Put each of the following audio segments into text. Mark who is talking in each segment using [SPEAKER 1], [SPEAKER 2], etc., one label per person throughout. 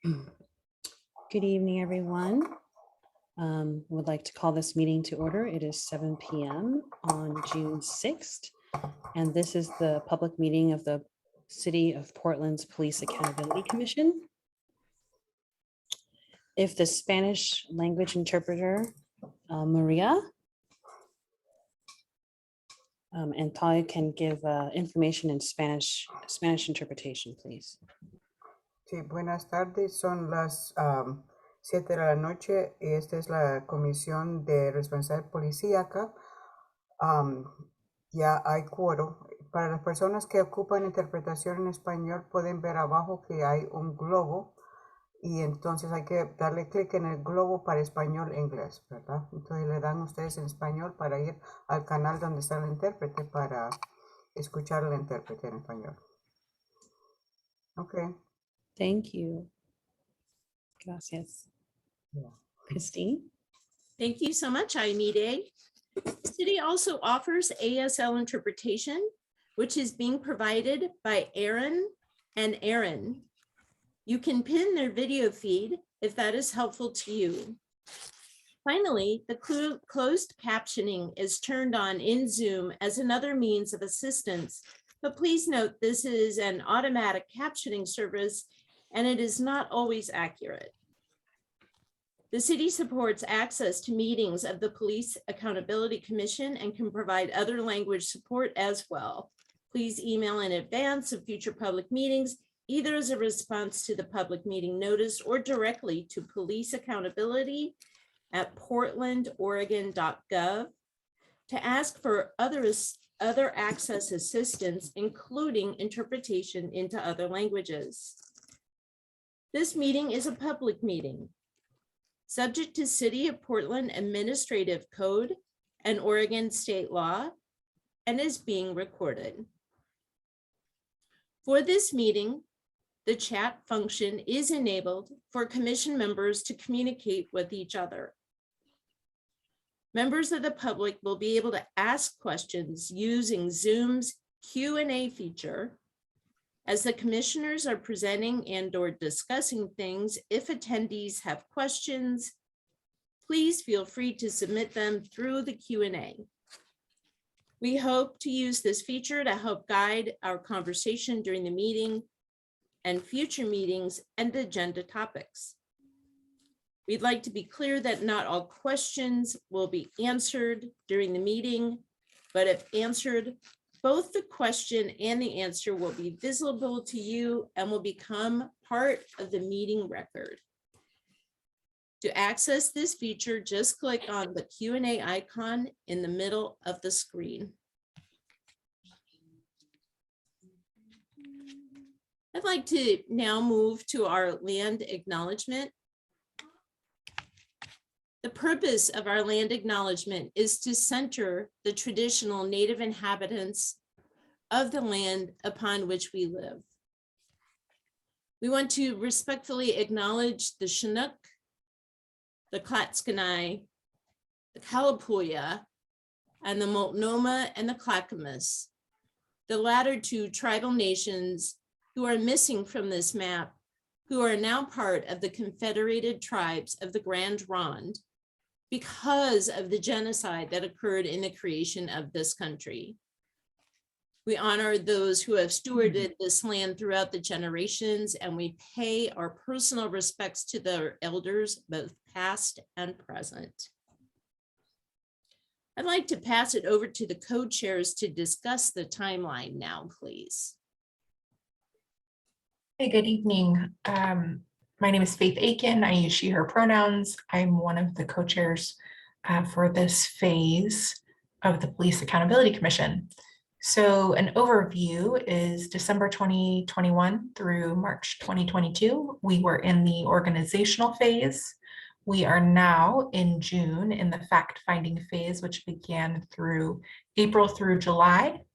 [SPEAKER 1] Good evening, everyone. Would like to call this meeting to order. It is 7 p.m. on June 6th, and this is the public meeting of the City of Portland's Police Accountability Commission. If the Spanish language interpreter, Maria, and Talia can give information in Spanish interpretation, please.
[SPEAKER 2] Sí, buenas tardes. Son las 7 de la noche y esta es la Comisión de Responsabilidad Policíaca. Ya hay quórum. Para las personas que ocupan interpretación en español pueden ver abajo que hay un globo y entonces hay que darle clic en el globo para español e inglés, ¿verdad? Entonces le dan ustedes en español para ir al canal donde está el intérprete para escuchar al intérprete en español. Okay.
[SPEAKER 1] Thank you. Gracias.
[SPEAKER 2] Yeah.
[SPEAKER 1] Christine?
[SPEAKER 3] Thank you so much, Aimide. The city also offers ASL interpretation, which is being provided by Aaron and Aaron. You can pin their video feed if that is helpful to you. Finally, the closed captioning is turned on in Zoom as another means of assistance, but please note this is an automatic captioning service and it is not always accurate. The city supports access to meetings of the Police Accountability Commission and can provide other language support as well. Please email in advance of future public meetings, either as a response to the public meeting notice or directly to policeaccountability@portlandoregon.gov to ask for other access assistance, including interpretation into other languages. This meeting is a public meeting, subject to City of Portland Administrative Code and Oregon state law, and is being recorded. For this meeting, the chat function is enabled for commission members to communicate with each other. Members of the public will be able to ask questions using Zoom's Q&A feature. As the commissioners are presenting and/or discussing things, if attendees have questions, please feel free to submit them through the Q&A. We hope to use this feature to help guide our conversation during the meeting and future meetings and agenda topics. We'd like to be clear that not all questions will be answered during the meeting, but if answered, both the question and the answer will be visible to you and will become part of the meeting record. To access this feature, just click on the Q&A icon in the middle of the screen. I'd like to now move to our land acknowledgement. The purpose of our land acknowledgement is to center the traditional Native inhabitants of the land upon which we live. We want to respectfully acknowledge the Chinook, the Clatskanie, the Kalapuya, and the Multnomah and the Clackamas, the latter two tribal nations who are missing from this map, who are now part of the Confederated Tribes of the Grand Ronde, because of the genocide that occurred in the creation of this country. We honor those who have stewarded this land throughout the generations, and we pay our personal respects to their elders, both past and present. I'd like to pass it over to the co-chairs to discuss the timeline now, please.
[SPEAKER 4] Hey, good evening. My name is Faith Aiken. I use she, her pronouns. I'm one of the co-chairs for this phase of the Police Accountability Commission. So an overview is December 2021 through March 2022. We were in the organizational phase. We are now in June in the fact-finding phase, which began through April through July.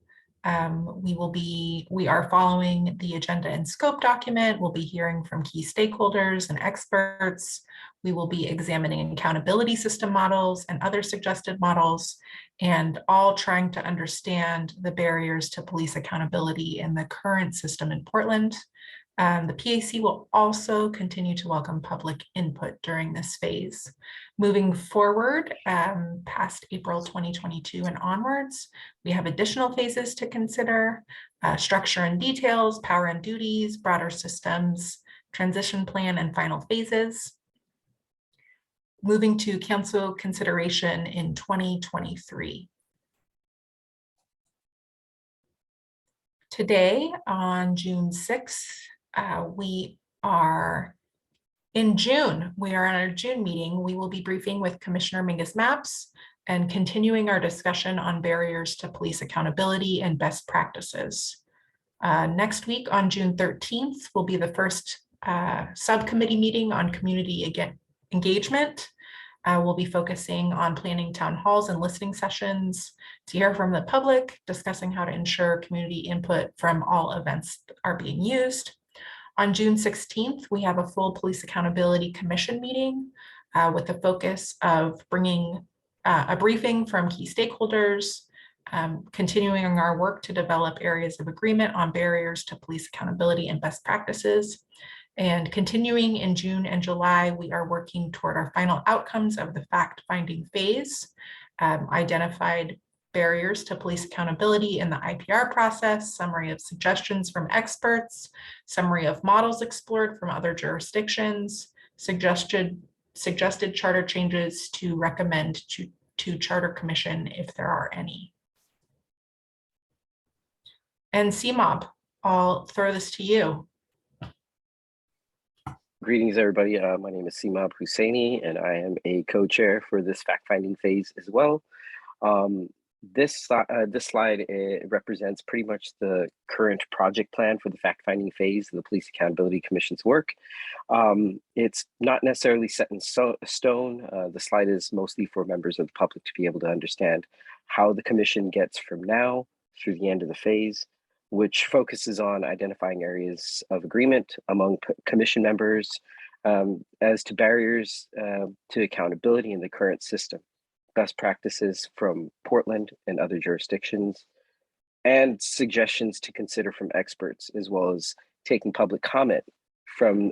[SPEAKER 4] We are following the agenda and scope document. We'll be hearing from key stakeholders and experts. We will be examining accountability system models and other suggested models, and all trying to understand the barriers to police accountability in the current system in Portland. The PAC will also continue to welcome public input during this phase. Moving forward, past April 2022 and onwards, we have additional phases to consider: structure and details, power and duties, broader systems, transition plan, and final phases. Moving to council consideration in 2023. Today, on June 6th, we are in June. We are on our June meeting. We will be briefing with Commissioner Mingus Mapps and continuing our discussion on barriers to police accountability and best practices. Next week on June 13th will be the first subcommittee meeting on community engagement. We'll be focusing on planning town halls and listening sessions to hear from the public, discussing how to ensure community input from all events that are being used. On June 16th, we have a full Police Accountability Commission meeting with the focus of bringing a briefing from key stakeholders, continuing our work to develop areas of agreement on barriers to police accountability and best practices. And continuing in June and July, we are working toward our final outcomes of the fact-finding phase, identified barriers to police accountability in the IPR process, summary of suggestions from experts, summary of models explored from other jurisdictions, suggested charter changes to recommend to Charter Commission if there are any. And CMOB, I'll throw this to you.
[SPEAKER 5] Greetings, everybody. My name is Simab Husseini, and I am a co-chair for this fact-finding phase as well. This slide represents pretty much the current project plan for the fact-finding phase of the Police Accountability Commission's work. It's not necessarily set in stone. The slide is mostly for members of the public to be able to understand how the commission gets from now through the end of the phase, which focuses on identifying areas of agreement among commission members as to barriers to accountability in the current system, best practices from Portland and other jurisdictions, and suggestions to consider from experts, as well as taking public comment from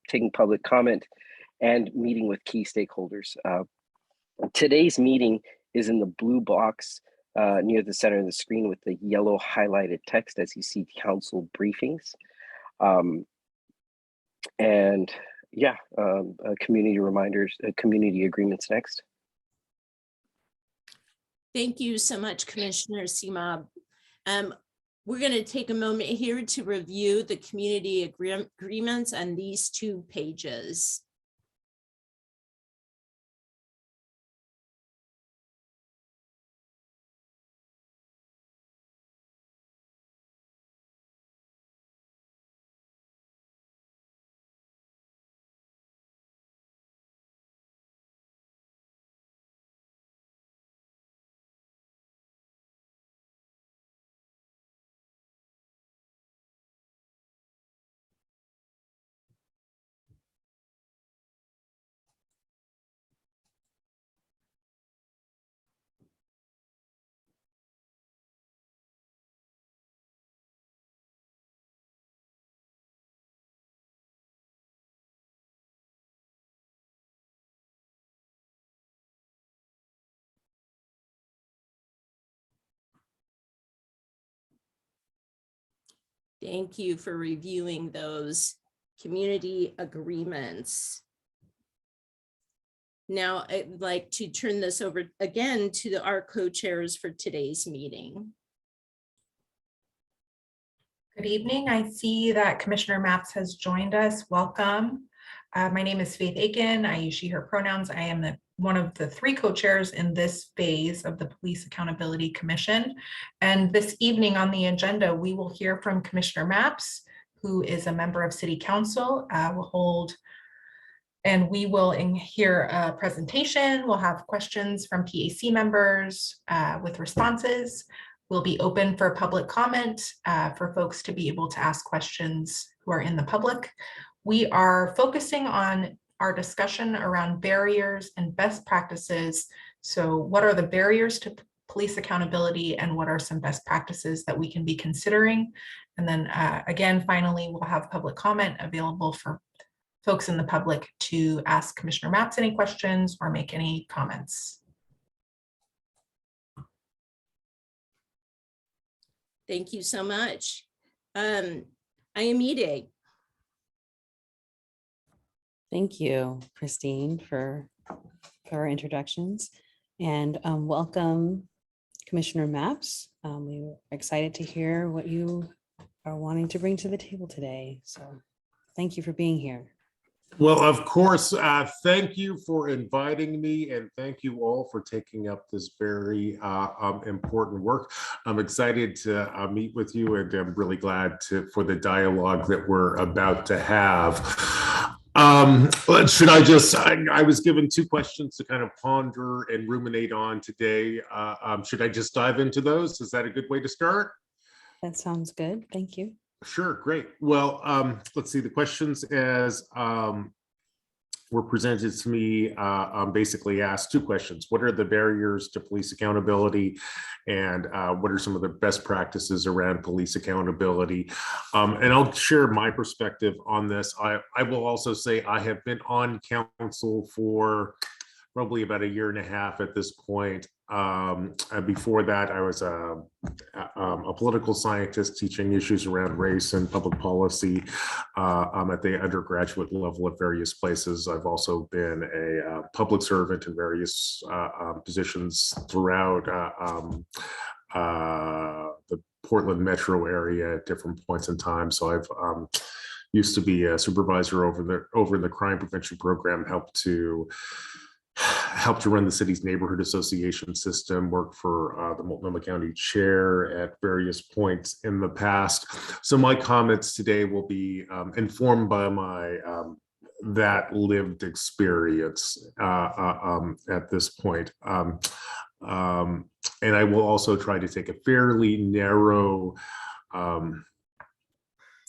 [SPEAKER 5] taking public comment and meeting with key stakeholders. Today's meeting is in the blue box near the center of the screen with the yellow highlighted text as you see council briefings. Community reminders, community agreements next.
[SPEAKER 3] Thank you so much, Commissioner Simab. We're going to take a moment here to review the community agreements on these 2 pages. Thank you for reviewing those community agreements. Now, I'd like to turn this over again to our co-chairs for today's meeting.
[SPEAKER 4] Good evening. I see that Commissioner Mapps has joined us. Welcome. My name is Faith Aiken. I use she, her pronouns. I am one of the 3 co-chairs in this phase of the Police Accountability Commission. And this evening on the agenda, we will hear from Commissioner Mapps, who is a member of City Council. We will hear a presentation. We'll have questions from PAC members with responses. We'll be open for public comment for folks to be able to ask questions who are in the public. We are focusing on our discussion around barriers and best practices. So what are the barriers to police accountability and what are some best practices that we can be considering. And then again, finally, we'll have public comment available for folks in the public to ask Commissioner Mapps any questions or make any comments.
[SPEAKER 3] Thank you so much. Ayamide.
[SPEAKER 1] Thank you, Christine, for our introductions, and welcome, Commissioner Mapps. We're excited to hear what you are wanting to bring to the table today. So thank you for being here.
[SPEAKER 6] Well, of course, thank you for inviting me, and thank you all for taking up this very important work. I'm excited to meet with you, and I'm really glad for the dialogue that we're about to have. Should I just, I was given 2 questions to kind of ponder and ruminate on today. Should I just dive into those? Is that a good way to start?
[SPEAKER 1] That sounds good. Thank you.
[SPEAKER 6] Sure, great. Well, let's see, the questions as were presented to me basically asked 2 questions. What are the barriers to police accountability? And what are some of the best practices around police accountability? And I'll share my perspective on this. I will also say I have been on council for probably about 1.5 years at this point. And before that, I was a political scientist teaching issues around race and public policy at the undergraduate level at various places. I've also been a public servant in various positions throughout the Portland metro area at different points in time. So I've used to be a supervisor over the crime prevention program, helped to run the city's neighborhood association system, worked for the Multnomah County chair at various points in the past. So my comments today will be informed by my that lived experience at this point. And I will also try to take a fairly narrow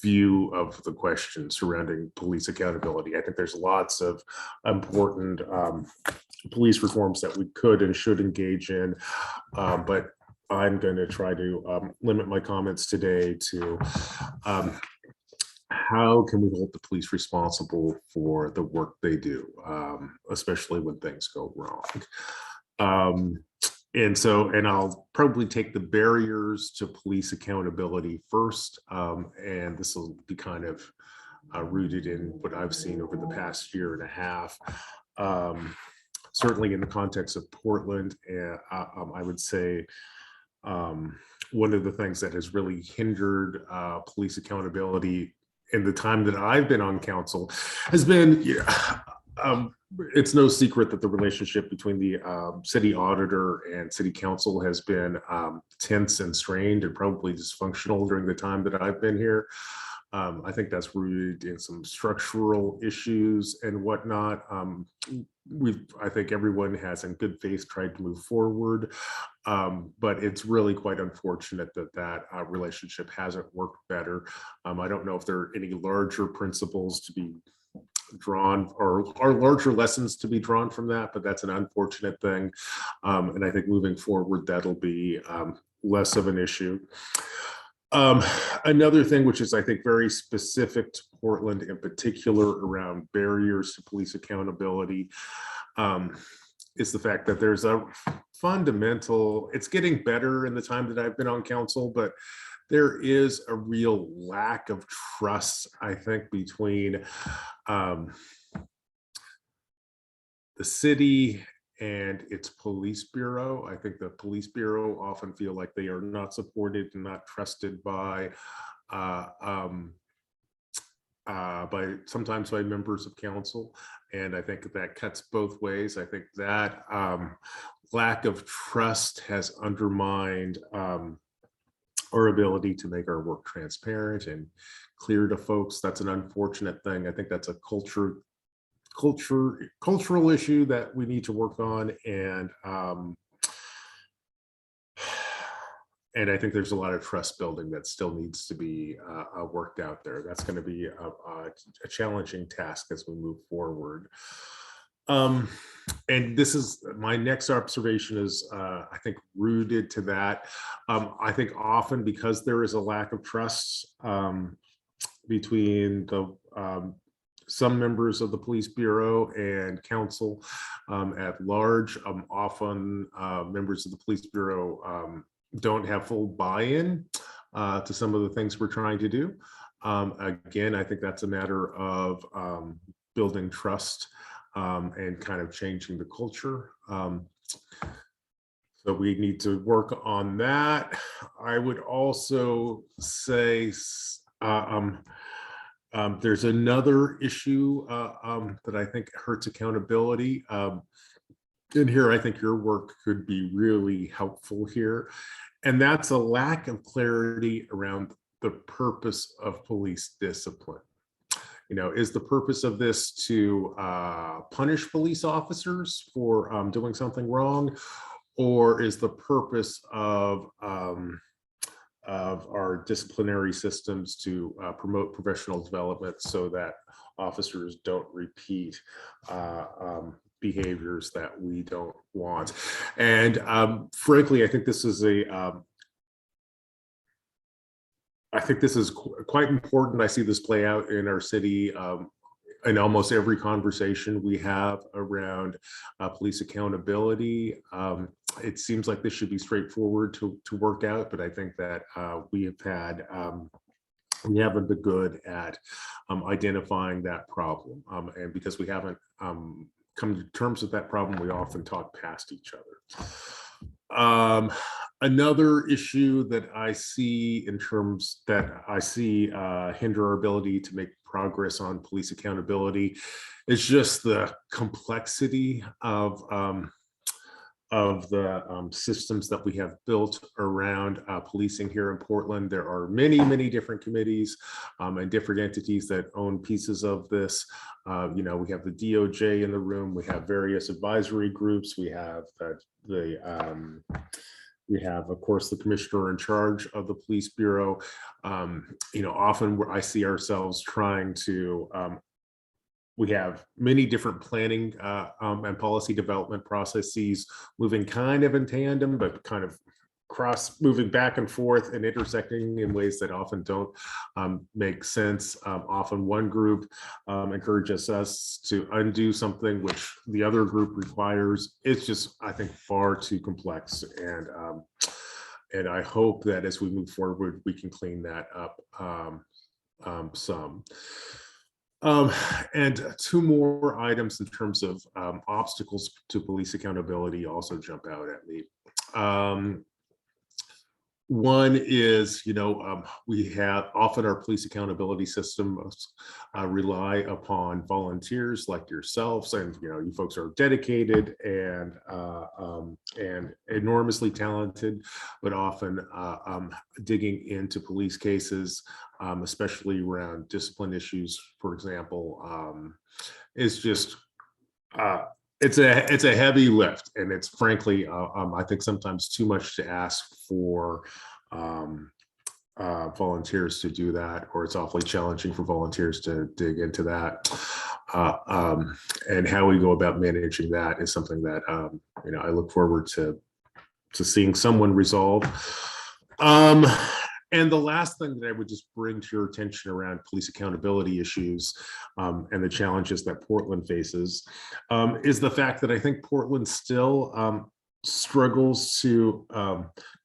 [SPEAKER 6] view of the question surrounding police accountability. I think there's lots of important police reforms that we could and should engage in, but I'm going to try to limit my comments today to how can we hold the police responsible for the work they do, especially when things go wrong. And I'll probably take the barriers to police accountability first. And this will be kind of rooted in what I've seen over the past 1.5 years. Certainly in the context of Portland, I would say one of the things that has really hindered police accountability in the time that I've been on council has been, it's no secret that the relationship between the city auditor and city council has been tense and strained and probably dysfunctional during the time that I've been here. I think that's rooted in some structural issues and whatnot. I think everyone has in good faith tried to move forward, but it's really quite unfortunate that relationship hasn't worked better. I don't know if there are any larger principles to be drawn or larger lessons to be drawn from that, but that's an unfortunate thing. And I think moving forward, that'll be less of an issue. Another thing, which is I think very specific to Portland in particular around barriers to police accountability, is the fact that there's a fundamental, it's getting better in the time that I've been on council, but there is a real lack of trust, I think, between the city and its police bureau. I think the police bureau often feel like they are not supported and not trusted by sometimes by members of council. And I think that cuts both ways. I think that lack of trust has undermined our ability to make our work transparent and clear to folks. That's an unfortunate thing. I think that's a cultural issue that we need to work on, and I think there's a lot of trust building that still needs to be worked out there. That's going to be a challenging task as we move forward. And this is my next observation is, I think, rooted to that. I think often because there is a lack of trust between the some members of the police bureau and council at large, often members of the police bureau don't have full buy-in to some of the things we're trying to do. Again, I think that's a matter of building trust and kind of changing the culture. So we need to work on that. I would also say there's another issue that I think hurts accountability. And here, I think your work could be really helpful here. And that's a lack of clarity around the purpose of police discipline. You know, is the purpose of this to punish police officers for doing something wrong? Or is the purpose of our disciplinary systems to promote professional development so that officers don't repeat behaviors that we don't want? And frankly, I think this is quite important. I see this play out in our city in almost every conversation we have around police accountability. It seems like this should be straightforward to work out, but I think that we haven't been good at identifying that problem. And because we haven't come to terms with that problem, we often talk past each other. Another issue that I see hinder our ability to make progress on police accountability is just the complexity of the systems that we have built around policing here in Portland. There are many, many different committees and different entities that own pieces of this. You know, we have the DOJ in the room, we have various advisory groups, we have we have, of course, the commissioner in charge of the police bureau. You know, often where I see ourselves trying to, we have many different planning and policy development processes moving kind of in tandem, but kind of moving back and forth and intersecting in ways that often don't make sense. Often one group encourages us to undo something which the other group requires. It's just, I think, far too complex. And I hope that as we move forward, we can clean that up some. And two more items in terms of obstacles to police accountability also jump out at me. One is, you know, we have often our police accountability systems rely upon volunteers like yourselves, and you know, you folks are dedicated and enormously talented, but often digging into police cases, especially around discipline issues, for example, is just it's a heavy lift, and it's frankly I think sometimes too much to ask for volunteers to do that, or it's awfully challenging for volunteers to dig into that. And how we go about managing that is something that you know, I look forward to seeing someone resolve. And the last thing that I would just bring to your attention around police accountability issues and the challenges that Portland faces is the fact that I think Portland still struggles to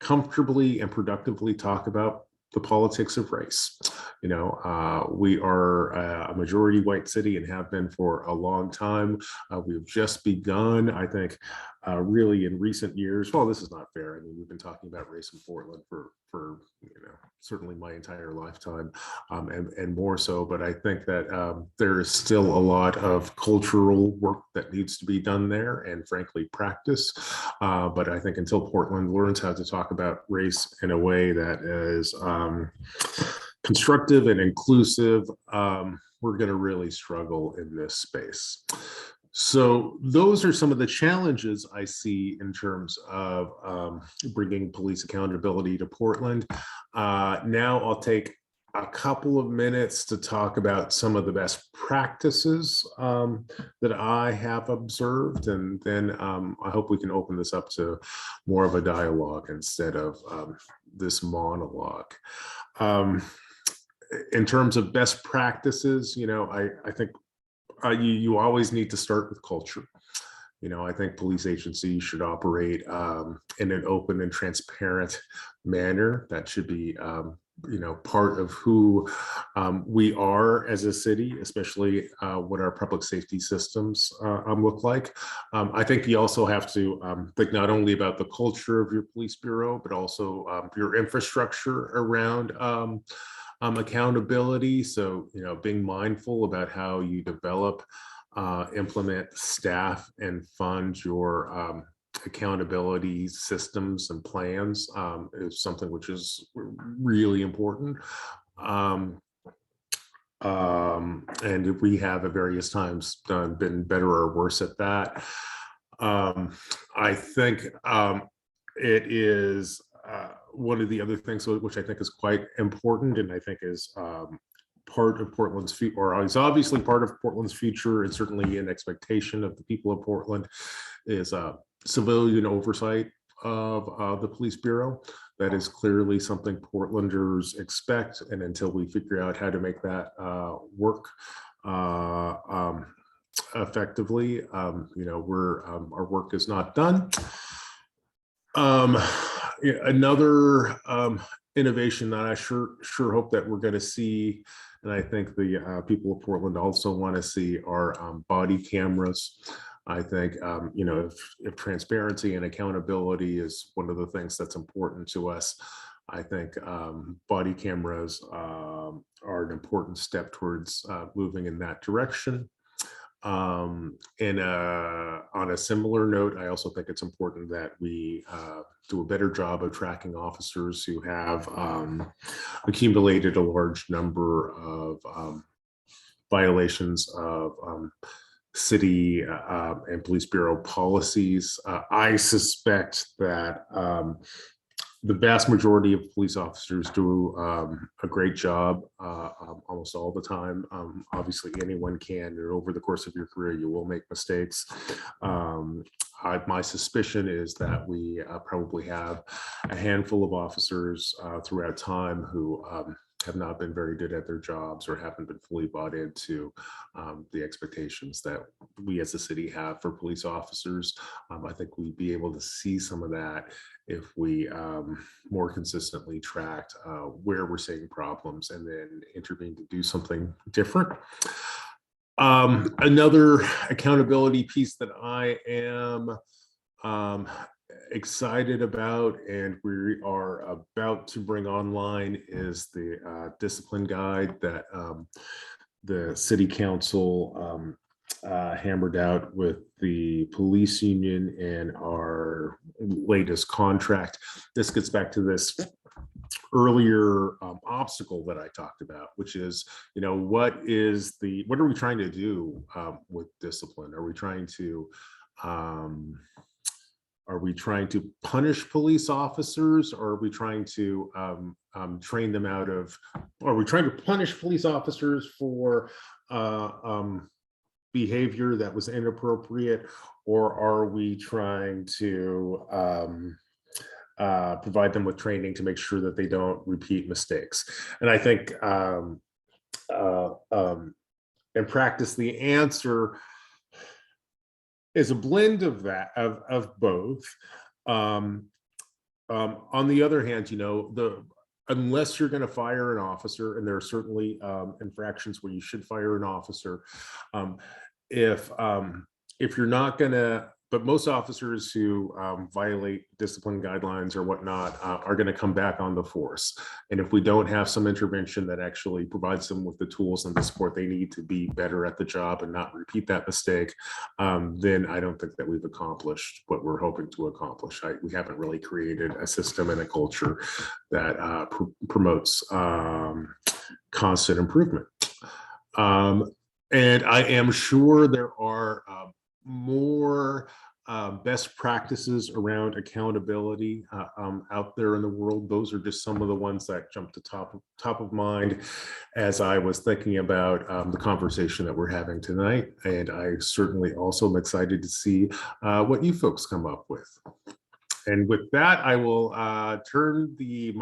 [SPEAKER 6] comfortably and productively talk about the politics of race. You know, we are a majority white city and have been for a long time. We've just begun, I think, really in recent years. Well, this is not fair. I mean, we've been talking about race in Portland for you know, certainly my entire lifetime, and more so. But I think that there is still a lot of cultural work that needs to be done there, and frankly, practice. But I think until Portland learns how to talk about race in a way that is constructive and inclusive, we're going to really struggle in this space. So those are some of the challenges I see in terms of bringing police accountability to Portland. Now I'll take a couple of minutes to talk about some of the best practices that I have observed, and then I hope we can open this up to more of a dialogue instead of this monologue. In terms of best practices, I think you always need to start with culture. I think police agencies should operate in an open and transparent manner. That should be part of who we are as a city, especially what our public safety systems look like. I think you also have to think not only about the culture of your police bureau, but also your infrastructure around accountability. So, being mindful about how you develop, implement, staff, and fund your accountability systems and plans is something which is really important. And we have at various times been better or worse at that. I think it is one of the other things which I think is quite important, and I think is part of Portland's future, or is obviously part of Portland's future, and certainly an expectation of the people of Portland, is civilian oversight of the police bureau. That is clearly something Portlanders expect, and until we figure out how to make that work effectively, our work is not done. Another innovation that I sure hope that we're going to see, and I think the people of Portland also want to see, are body cameras. I think, if transparency and accountability is one of the things that's important to us, I think body cameras are an important step towards moving in that direction. And on a similar note, I also think it's important that we do a better job of tracking officers who have accumulated a large number of violations of city and police bureau policies. I suspect that the vast majority of police officers do a great job almost all the time. Obviously, anyone can, and over the course of your career, you will make mistakes. My suspicion is that we probably have a handful of officers throughout time who have not been very good at their jobs or haven't been fully bought into the expectations that we as a city have for police officers. I think we'd be able to see some of that if we more consistently tracked where we're seeing problems and then intervene to do something different. Another accountability piece that I am excited about and we are about to bring online is the discipline guide that the city council hammered out with the police union in our latest contract. This gets back to this earlier obstacle that I talked about, which is, what are we trying to do with discipline? Are we trying to punish police officers, or are we trying to train them out of, are we trying to punish police officers for behavior that was inappropriate, or are we trying to provide them with training to make sure that they don't repeat mistakes? And I think in practice, the answer is a blend of that, of both. On the other hand, unless you're going to fire an officer, and there are certainly infractions where you should fire an officer, if you're not going to, but most officers who violate discipline guidelines or whatnot are going to come back on the force. And if we don't have some intervention that actually provides them with the tools and the support they need to be better at the job and not repeat that mistake, then I don't think that we've accomplished what we're hoping to accomplish. We haven't really created a system and a culture that promotes constant improvement. And I am sure there are more best practices around accountability out there in the world. Those are just some of the ones that jumped to top of mind as I was thinking about the conversation that we're having tonight. And I certainly also am excited to see what you folks come up with. And with that, I will turn the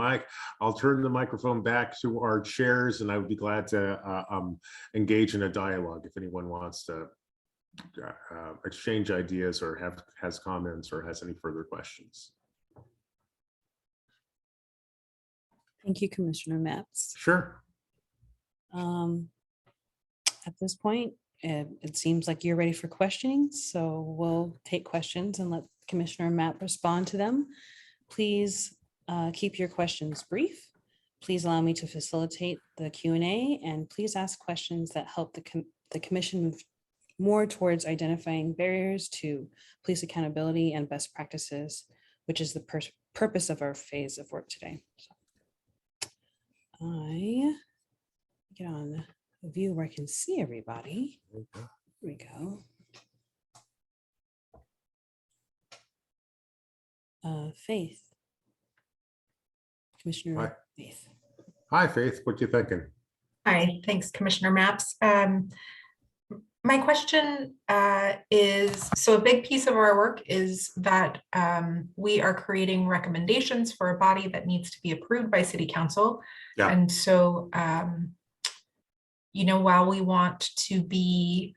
[SPEAKER 6] microphone back to our chairs, and I would be glad to engage in a dialogue if anyone wants to exchange ideas or has comments or has any further questions.
[SPEAKER 1] Thank you, Commissioner Metz.
[SPEAKER 6] Sure.
[SPEAKER 1] At this point, it seems like you're ready for questioning, so we'll take questions and let Commissioner Matt respond to them. Please keep your questions brief. Please allow me to facilitate the Q&A, and please ask questions that help the commission move more towards identifying barriers to police accountability and best practices, which is the purpose of our phase of work today. So I get on a view where I can see everybody. Here we go. Faith. Commissioner
[SPEAKER 6] Hi.
[SPEAKER 1] Faith.
[SPEAKER 6] Hi, Faith. What you thinking?
[SPEAKER 4] Hi, thanks, Commissioner Maps. My question is, so a big piece of our work is that we are creating recommendations for a body that needs to be approved by City Council.
[SPEAKER 6] Yeah.
[SPEAKER 4] And so, you know, while we want to be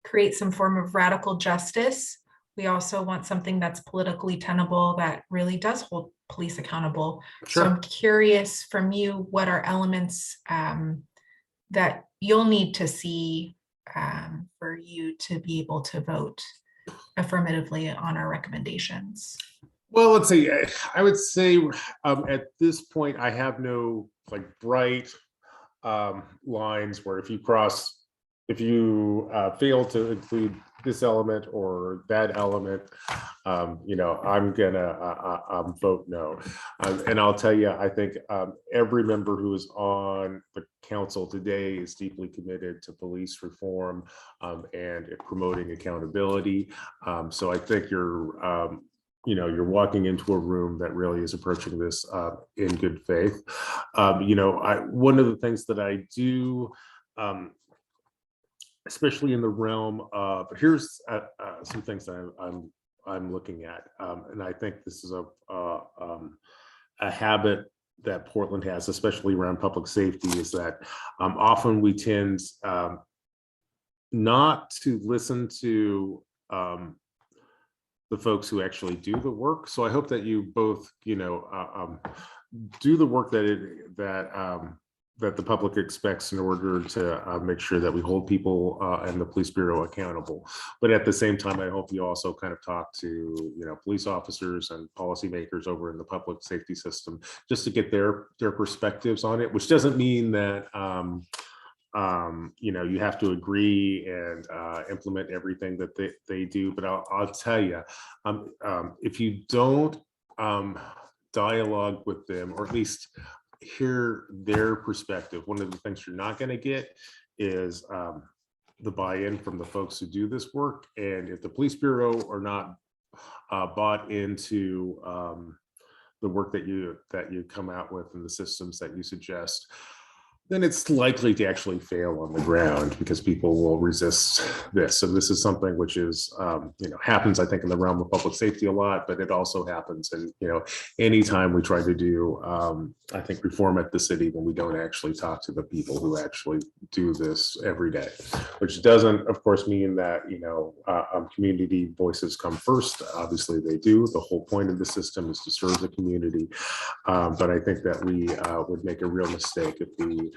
[SPEAKER 4] create some form of radical justice, we also want something that's politically tenable that really does hold police accountable.
[SPEAKER 6] Sure.
[SPEAKER 4] So I'm curious from you, what are elements that you'll need to see for you to be able to vote affirmatively on our recommendations?
[SPEAKER 6] Well, let's see. I would say at this point, I have no like bright lines where if you fail to include this element or that element, you know, I'm gonna vote no. And I'll tell you, I think every member who is on the council today is deeply committed to police reform and promoting accountability. So I think you're walking into a room that really is approaching this in good faith. You know, one of the things that I do, especially in the realm of, here's some things that I'm looking at, and I think this is a habit that Portland has, especially around public safety, is that often we tend not to listen to the folks who actually do the work. So I hope that you both, you know, do the work that the public expects in order to make sure that we hold people and the police bureau accountable. But at the same time, I hope you also kind of talk to, you know, police officers and policymakers over in the public safety system, just to get their perspectives on it, which doesn't mean that, you know, you have to agree and implement everything that they do. But I'll tell you, if you don't dialogue with them, or at least hear their perspective, one of the things you're not going to get is the buy-in from the folks who do this work. And if the police bureau are not bought into the work that you come out with and the systems that you suggest, then it's likely to actually fail on the ground because people will resist this. So this is something which is, you know, happens, I think, in the realm of public safety a lot, but it also happens. And, you know, anytime we try to do, I think, reform at the city, when we don't actually talk to the people who actually do this every day, which doesn't, of course, mean that, you know, community voices come first. Obviously they do. The whole point of the system is to serve the community. But I think that we would make a real mistake if we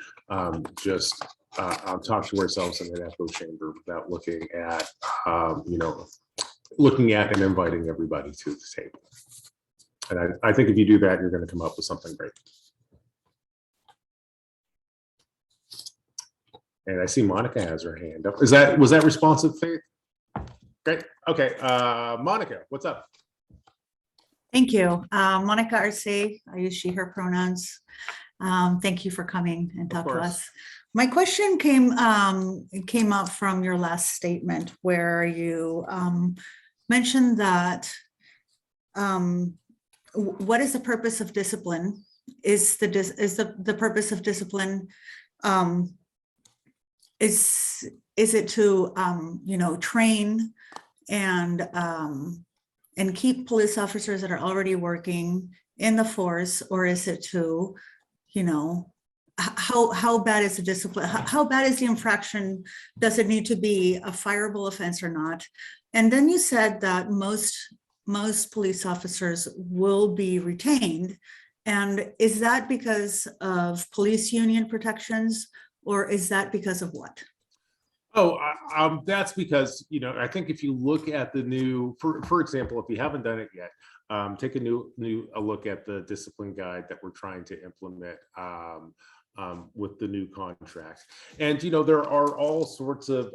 [SPEAKER 6] just talk to ourselves in an echo chamber without looking at, you know, looking at and inviting everybody to the table. And I think if you do that, you're going to come up with something great. And I see Monica has her hand up. Was that responsive, Faith? Great. Okay, Monica, what's up?
[SPEAKER 7] Thank you. Monica Arce, I use she, her pronouns. Thank you for coming and talk to
[SPEAKER 6] course.
[SPEAKER 7] us. My question came up from your last statement where you mentioned that what is the purpose of discipline? Is the purpose of discipline is it to train and keep police officers that are already working in the force, or is it to, how bad is the discipline? How bad is the infraction? Does it need to be a fireable offense or not? And then you said that most police officers will be retained. And is that because of police union protections, or is that because of what?
[SPEAKER 6] Oh, that's because, I think if you look at the new, for example, if you haven't done it yet, take a look at the discipline guide that we're trying to implement with the new contract. And, there are all sorts of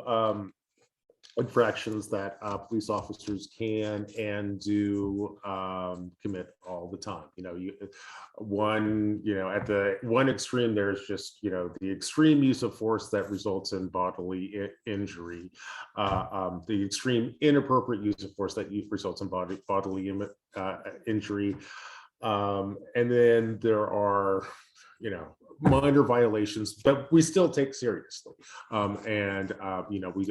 [SPEAKER 6] infractions that police officers can and do commit all the time. At the one extreme, there's just the extreme use of force that results in bodily injury, the extreme inappropriate use of force that results in bodily injury, and then there are minor violations, but we still take seriously, and we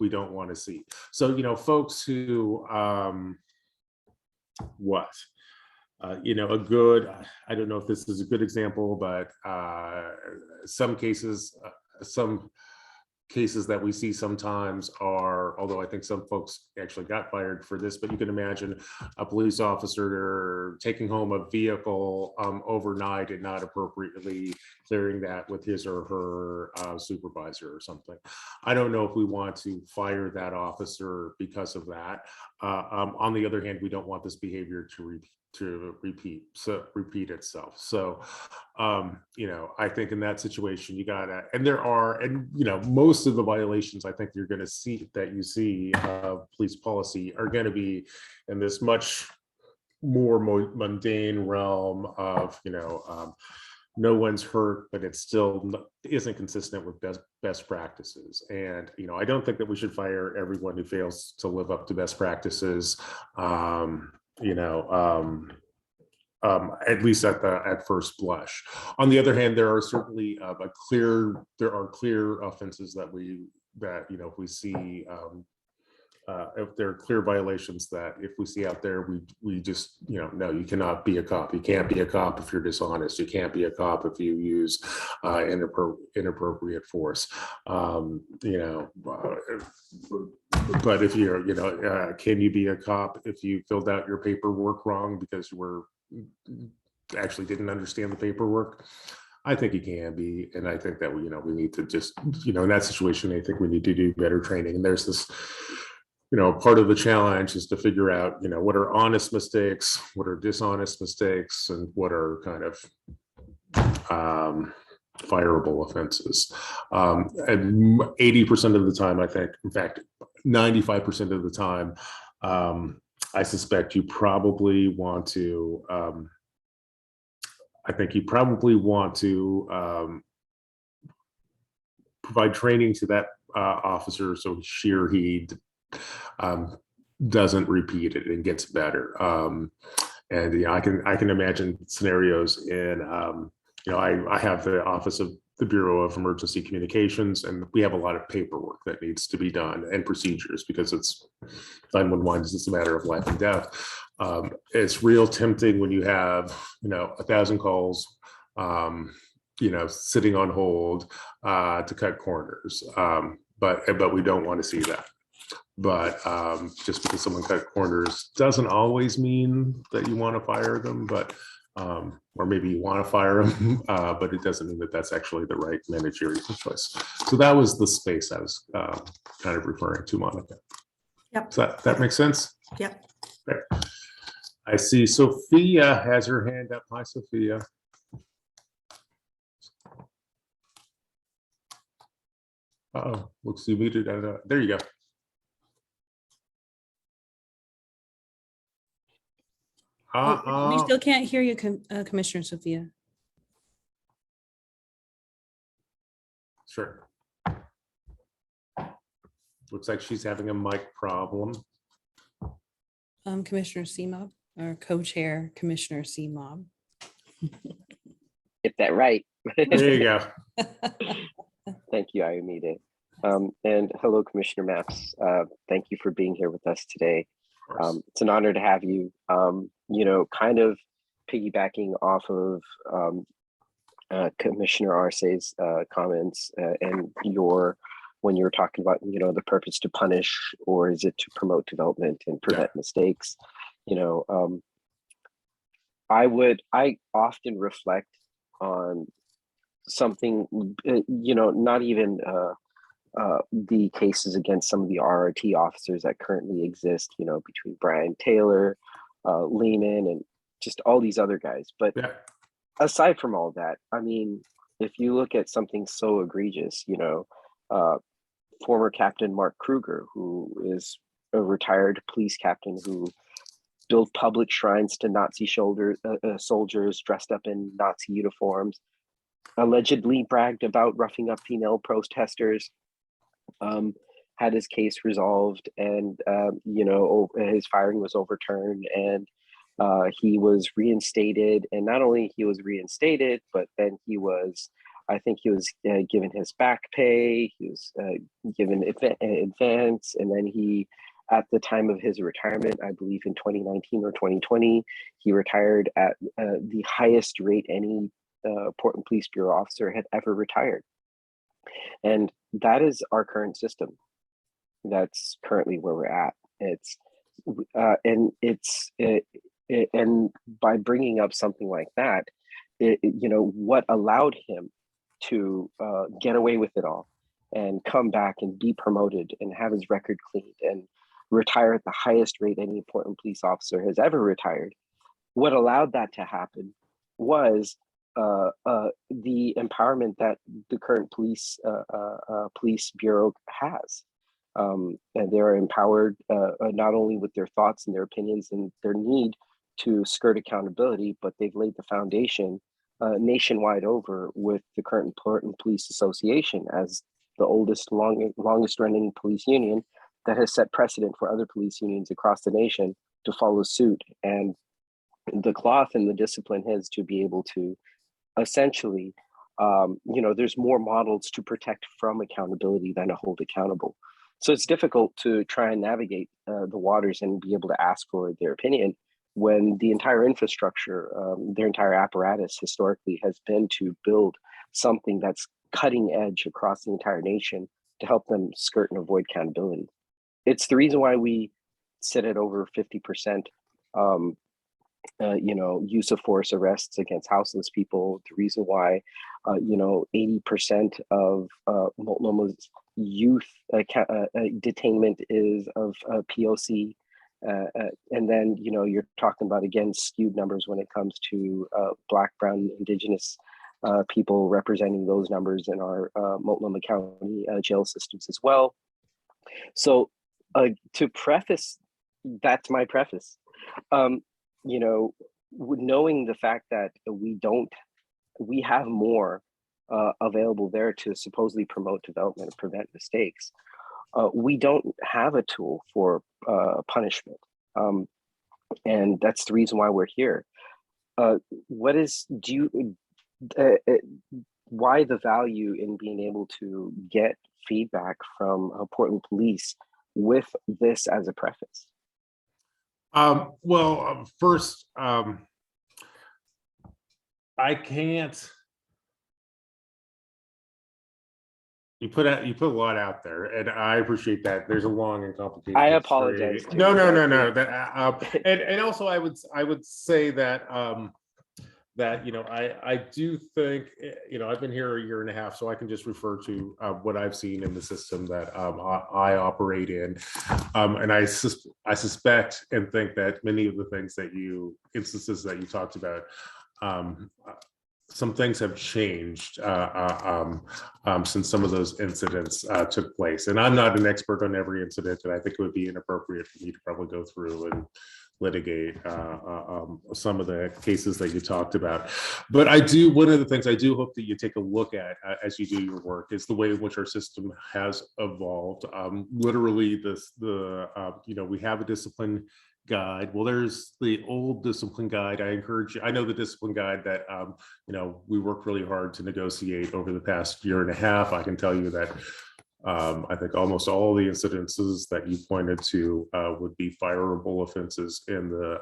[SPEAKER 6] don't want to see. So folks who a good, I don't know if this is a good example, but some cases that we see sometimes are, although I think some folks actually got fired for this, but you can imagine a police officer taking home a vehicle overnight and not appropriately clearing that with his or her supervisor or something. I don't know if we want to fire that officer because of that. On the other hand, we don't want this behavior to repeat itself. So I think in that situation you gotta, and most of the violations I think you're going to see of police policy are going to be in this much more mundane realm of no one's hurt, but it still isn't consistent with best practices. And I don't think that we should fire everyone who fails to live up to best practices, at least at first blush. On the other hand, there are certainly clear offenses that if we see, if there are clear violations that if we see out there, we just no, you cannot be a cop. You can't be a cop if you're dishonest. You can't be a cop if you use inappropriate force. But if you're can you be a cop if you filled out your paperwork wrong because you actually didn't understand the paperwork? I think you can be, and I think that we need to just in that situation, I think we need to do better training. And there's this part of the challenge is to figure out what are honest mistakes, what are dishonest mistakes, and what are kind of fireable offenses. And 80% of the time, I think, in fact 95% of the time, I suspect you probably want to provide training to that officer so she or he doesn't repeat it and gets better. And I can imagine scenarios in I have the Office of the Bureau of Emergency Communications, and we have a lot of paperwork that needs to be done and procedures because it's 911 is just a matter of life and death. It's real tempting when you have 1,000 calls sitting on hold to cut corners, but we don't want to see that. But just because someone cut corners doesn't always mean that you want to fire them, but or maybe you want to fire them, but it doesn't mean that that's actually the right managerial choice. So that was the space I was kind of referring to, Monica.
[SPEAKER 7] Yep.
[SPEAKER 6] Does that makes sense?
[SPEAKER 7] Yep.
[SPEAKER 6] Okay. I see Sophia has her hand up. Hi, Sophia. Uh-oh, looks you muted. There you go.
[SPEAKER 1] We still can't hear you, Commissioner Sophia.
[SPEAKER 6] Sure. Looks like she's having a mic problem.
[SPEAKER 1] Commissioner Seamob, or co-chair Commissioner Seamob.
[SPEAKER 5] Get that right.
[SPEAKER 6] There you go.
[SPEAKER 5] Thank you, Ayumide. And hello, Commissioner Maps. Thank you for being here with us today.
[SPEAKER 6] Of course.
[SPEAKER 5] It's an honor to have you. You know, kind of piggybacking off of Commissioner Arce's comments and when you're talking about, you know, the purpose to punish, or is it to promote development and prevent mistakes? You know, I often reflect on something, you know, not even the cases against some of the RRT officers that currently exist, you know, between Brian Taylor, Lehman, and just all these other guys. But aside from all that, I mean, if you look at something so egregious, you know, former Captain Mark Kruger, who is a retired police captain who built public shrines to Nazi soldiers dressed up in Nazi uniforms, allegedly bragged about roughing up female protesters, had his case resolved, and you know, his firing was overturned, and he was reinstated. And not only he was reinstated, but then he was, I think he was given his back pay, he was given advance, and then he, at the time of his retirement, I believe in 2019 or 2020, he retired at the highest rate any Portland Police Bureau officer had ever retired. And that is our current system. That's currently where we're at. And by bringing up something like that, you know, what allowed him to get away with it all and come back and be promoted and have his record cleaned and retire at the highest rate any Portland police officer has ever retired. What allowed that to happen was the empowerment that the current police bureau has. And they're empowered not only with their thoughts and their opinions and their need to skirt accountability, but they've laid the foundation nationwide over with the current Portland Police Association as the oldest, longest running police union that has set precedent for other police unions across the nation to follow suit. And the cloth and the discipline has to be able to essentially, you know, there's more models to protect from accountability than to hold accountable. So it's difficult to try and navigate the waters and be able to ask for their opinion when the entire infrastructure, their entire apparatus historically has been to build something that's cutting edge across the entire nation to help them skirt and avoid accountability. It's the reason why we sit at over 50%, you know, use of force arrests against houseless people. The reason why, you know, 80% of Multnoma's youth detainment is of POC. And then, you know, you're talking about, again, skewed numbers when it comes to Black, Brown, Indigenous people, representing those numbers in our Multnomah County jail systems as well. So to preface, that's my preface. You know, knowing the fact that we have more available there to supposedly promote development and prevent mistakes. We don't have a tool for punishment. And that's the reason why we're here. Why the value in being able to get feedback from Portland Police with this as a preface?
[SPEAKER 6] Well, first, I can't. You put a lot out there, and I appreciate that. There's a long and complicated.
[SPEAKER 5] I apologize.
[SPEAKER 6] No. That and also I would say that that, you know, I do think, you know, I've been here a year and a half, so I can just refer to what I've seen in the system that I operate in, and I suspect and think that many of the instances that you talked about, some things have changed since some of those incidents took place. And I'm not an expert on every incident, and I think it would be inappropriate for me to probably go through and litigate some of the cases that you talked about. But one of the things I do hope that you take a look at as you do your work is the way in which our system has evolved. Literally, we have a discipline guide. Well, there's the old discipline guide. I know the discipline guide that we worked really hard to negotiate over the past year and a half. I can tell you that I think almost all the incidences that you pointed to would be fireable offenses in the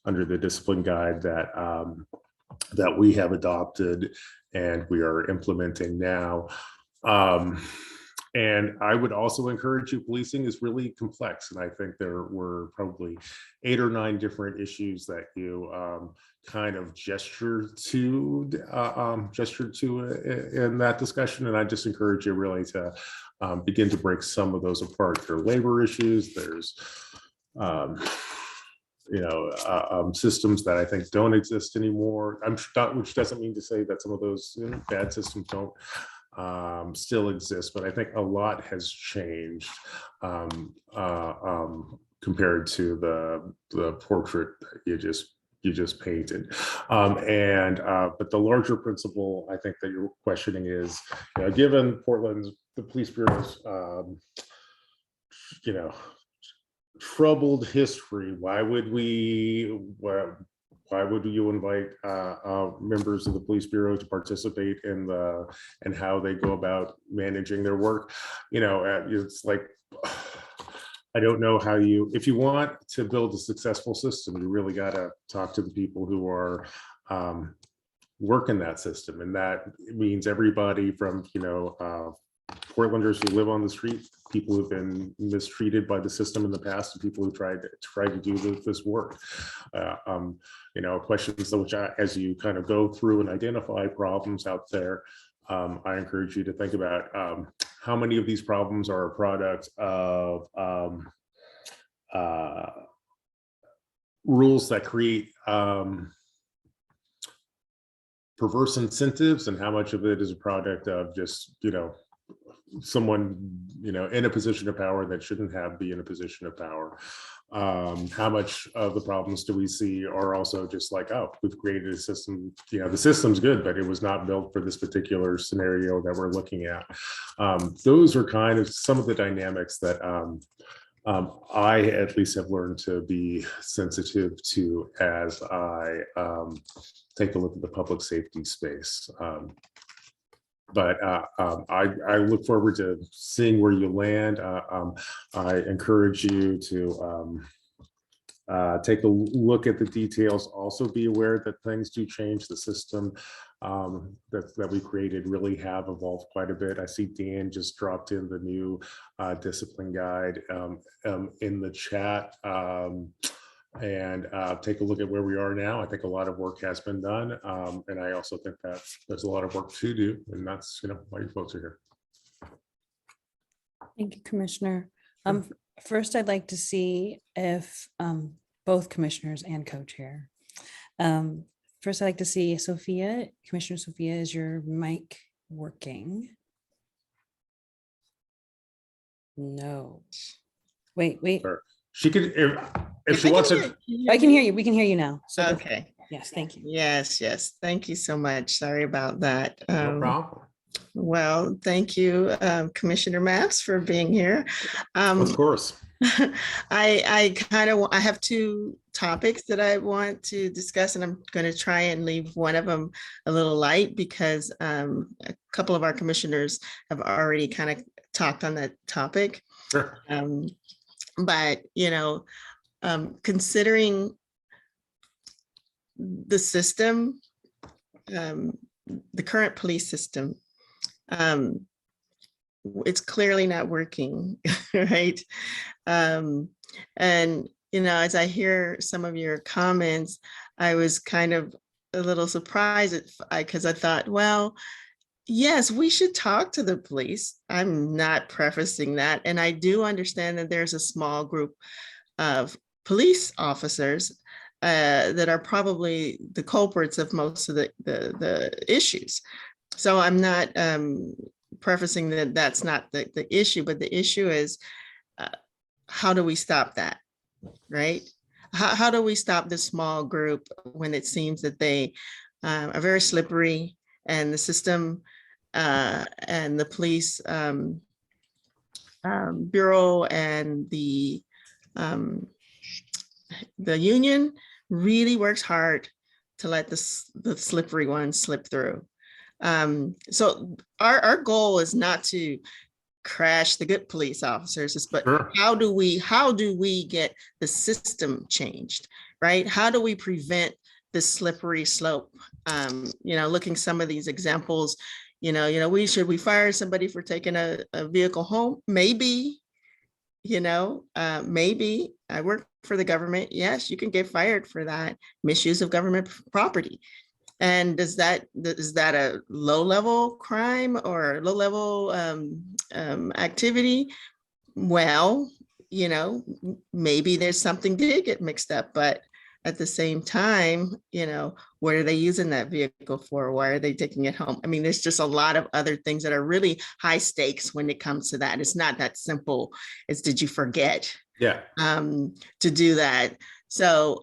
[SPEAKER 6] under the discipline guide that we have adopted and we are implementing now. And I would also encourage you, policing is really complex. And I think there were probably 8 or 9 different issues that you kind of gestured to in that discussion. And I just encourage you really to begin to break some of those apart. There are labor issues, there's systems that I think don't exist anymore. Which doesn't mean to say that some of those bad systems don't still exist, but I think a lot has changed compared to the portrait that you just painted. But the larger principle I think that you're questioning is, given Portland's, the police bureau's troubled history, why would you invite members of the police bureau to participate in how they go about managing their work? It's like, I don't know how if you want to build a successful system, you really got to talk to the people who are work in that system. And that means everybody from, Portlanders who live on the street, people who've been mistreated by the system in the past, and people who tried to do this work. Questions which, as you kind of go through and identify problems out there, I encourage you to think about how many of these problems are a product of rules that create perverse incentives, and how much of it is a product of just, someone, in a position of power that shouldn't be in a position of power. How much of the problems do we see are also just like, oh, we've created a system, the system's good, but it was not built for this particular scenario that we're looking at. Those are kind of some of the dynamics that I at least have learned to be sensitive to as I take a look at the public safety space. But I look forward to seeing where you land. I encourage you to take a look at the details. Also be aware that things do change. The system that we created really have evolved quite a bit. I see Dan just dropped in the new discipline guide in the chat. And take a look at where we are now. I think a lot of work has been done. And I also think that there's a lot of work to do. And that's, why you folks are here.
[SPEAKER 1] Thank you, Commissioner. First, I'd like to see if both commissioners and co-chair. First, I'd like to see Sophia. Commissioner Sophia, is your mic working? No. Wait.
[SPEAKER 6] Sure. She could, if she wants to.
[SPEAKER 1] I can hear you. We can hear you now. So
[SPEAKER 8] Okay.
[SPEAKER 1] yes, thank you.
[SPEAKER 8] Yes. Thank you so much. Sorry about that.
[SPEAKER 6] No problem.
[SPEAKER 8] Well, thank you, Commissioner Maps, for being here.
[SPEAKER 6] Of course.
[SPEAKER 8] I have 2 topics that I want to discuss, and I'm going to try and leave one of them a little light because a couple of our commissioners have already kind of talked on that topic.
[SPEAKER 6] Sure.
[SPEAKER 8] But, considering the system, the current police system, it's clearly not working, right? And, as I hear some of your comments, I was kind of a little surprised because I thought, well, yes, we should talk to the police. I'm not prefacing that. And I do understand that there's a small group of police officers that are probably the culprits of most of the issues. So I'm not prefacing that that's not the issue, but the issue is how do we stop that, right? how do we stop this small group when it seems that they are very slippery, and the system and the police bureau and the union really works hard to let the slippery ones slip through. So our goal is not to crash the good police officers, but
[SPEAKER 6] Sure.
[SPEAKER 8] how do we get the system changed, right? How do we prevent this slippery slope? Looking some of these examples, should we fire somebody for taking a vehicle home? Maybe, maybe. I work for the government. Yes, you can get fired for that misuse of government property. And is that a low level crime or low level activity? Well, maybe there's something did get mixed up, but at the same time, what are they using that vehicle for? Why are they taking it home? I mean, there's just a lot of other things that are really high stakes when it comes to that. It's not that simple as did you forget
[SPEAKER 6] Yeah.
[SPEAKER 8] to do that. So,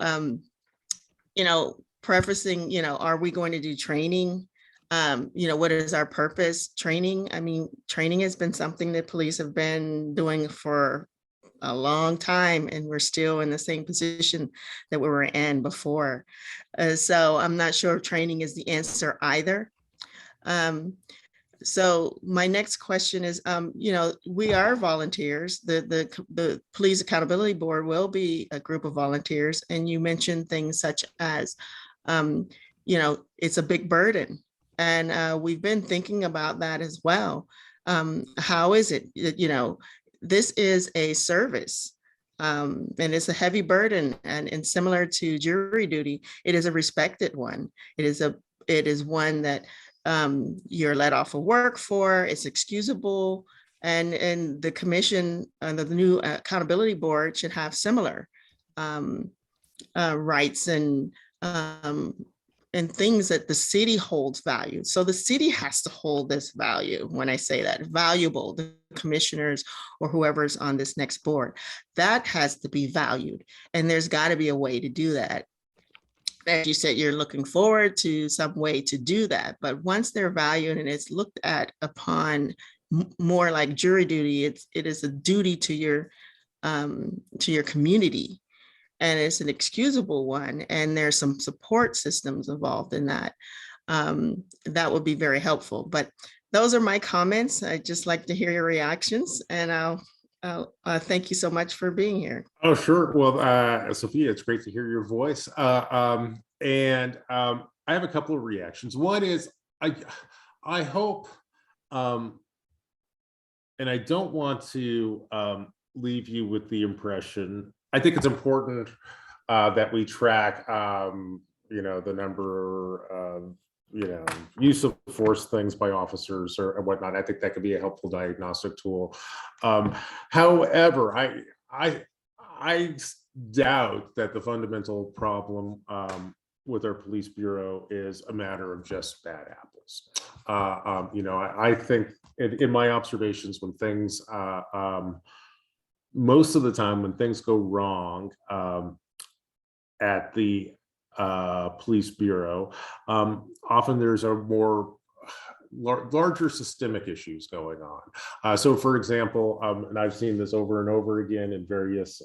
[SPEAKER 8] prefacing, are we going to do training? What is our purpose? Training. I mean, training has been something that police have been doing for a long time, and we're still in the same position that we were in before. So I'm not sure if training is the answer either. So my next question is, we are volunteers. The Police Accountability Board will be a group of volunteers, and you mentioned things such as, it's a big burden, and we've been thinking about that as well. How is it, this is a service, and it's a heavy burden, and similar to jury duty, it is a respected one. It is one that you're let off of work for. It's excusable, and the commission and the new accountability board should have similar rights and things that the city holds value. So the city has to hold this value. When I say that, valuable, the commissioners or whoever's on this next board, that has to be valued. And there's got to be a way to do that. As you said, you're looking forward to some way to do that. But once they're valued and it's looked at upon more like jury duty, it is a duty to your community. And it's an excusable one, and there's some support systems involved in that. That would be very helpful. But those are my comments. I'd just like to hear your reactions, and I'll thank you so much for being here.
[SPEAKER 6] Oh, sure. Well, Sophia, it's great to hear your voice. And I have a couple of reactions. One is I hope, and I don't want to leave you with the impression. I think it's important that we track, the number of, use of force things by officers or whatnot. I think that could be a helpful diagnostic tool. However, I doubt that the fundamental problem with our police bureau is a matter of just bad apples. I think in my observations, when things most of the time when things go wrong at the police bureau, often there's a more larger systemic issues going on. So for example, and I've seen this over and over again in various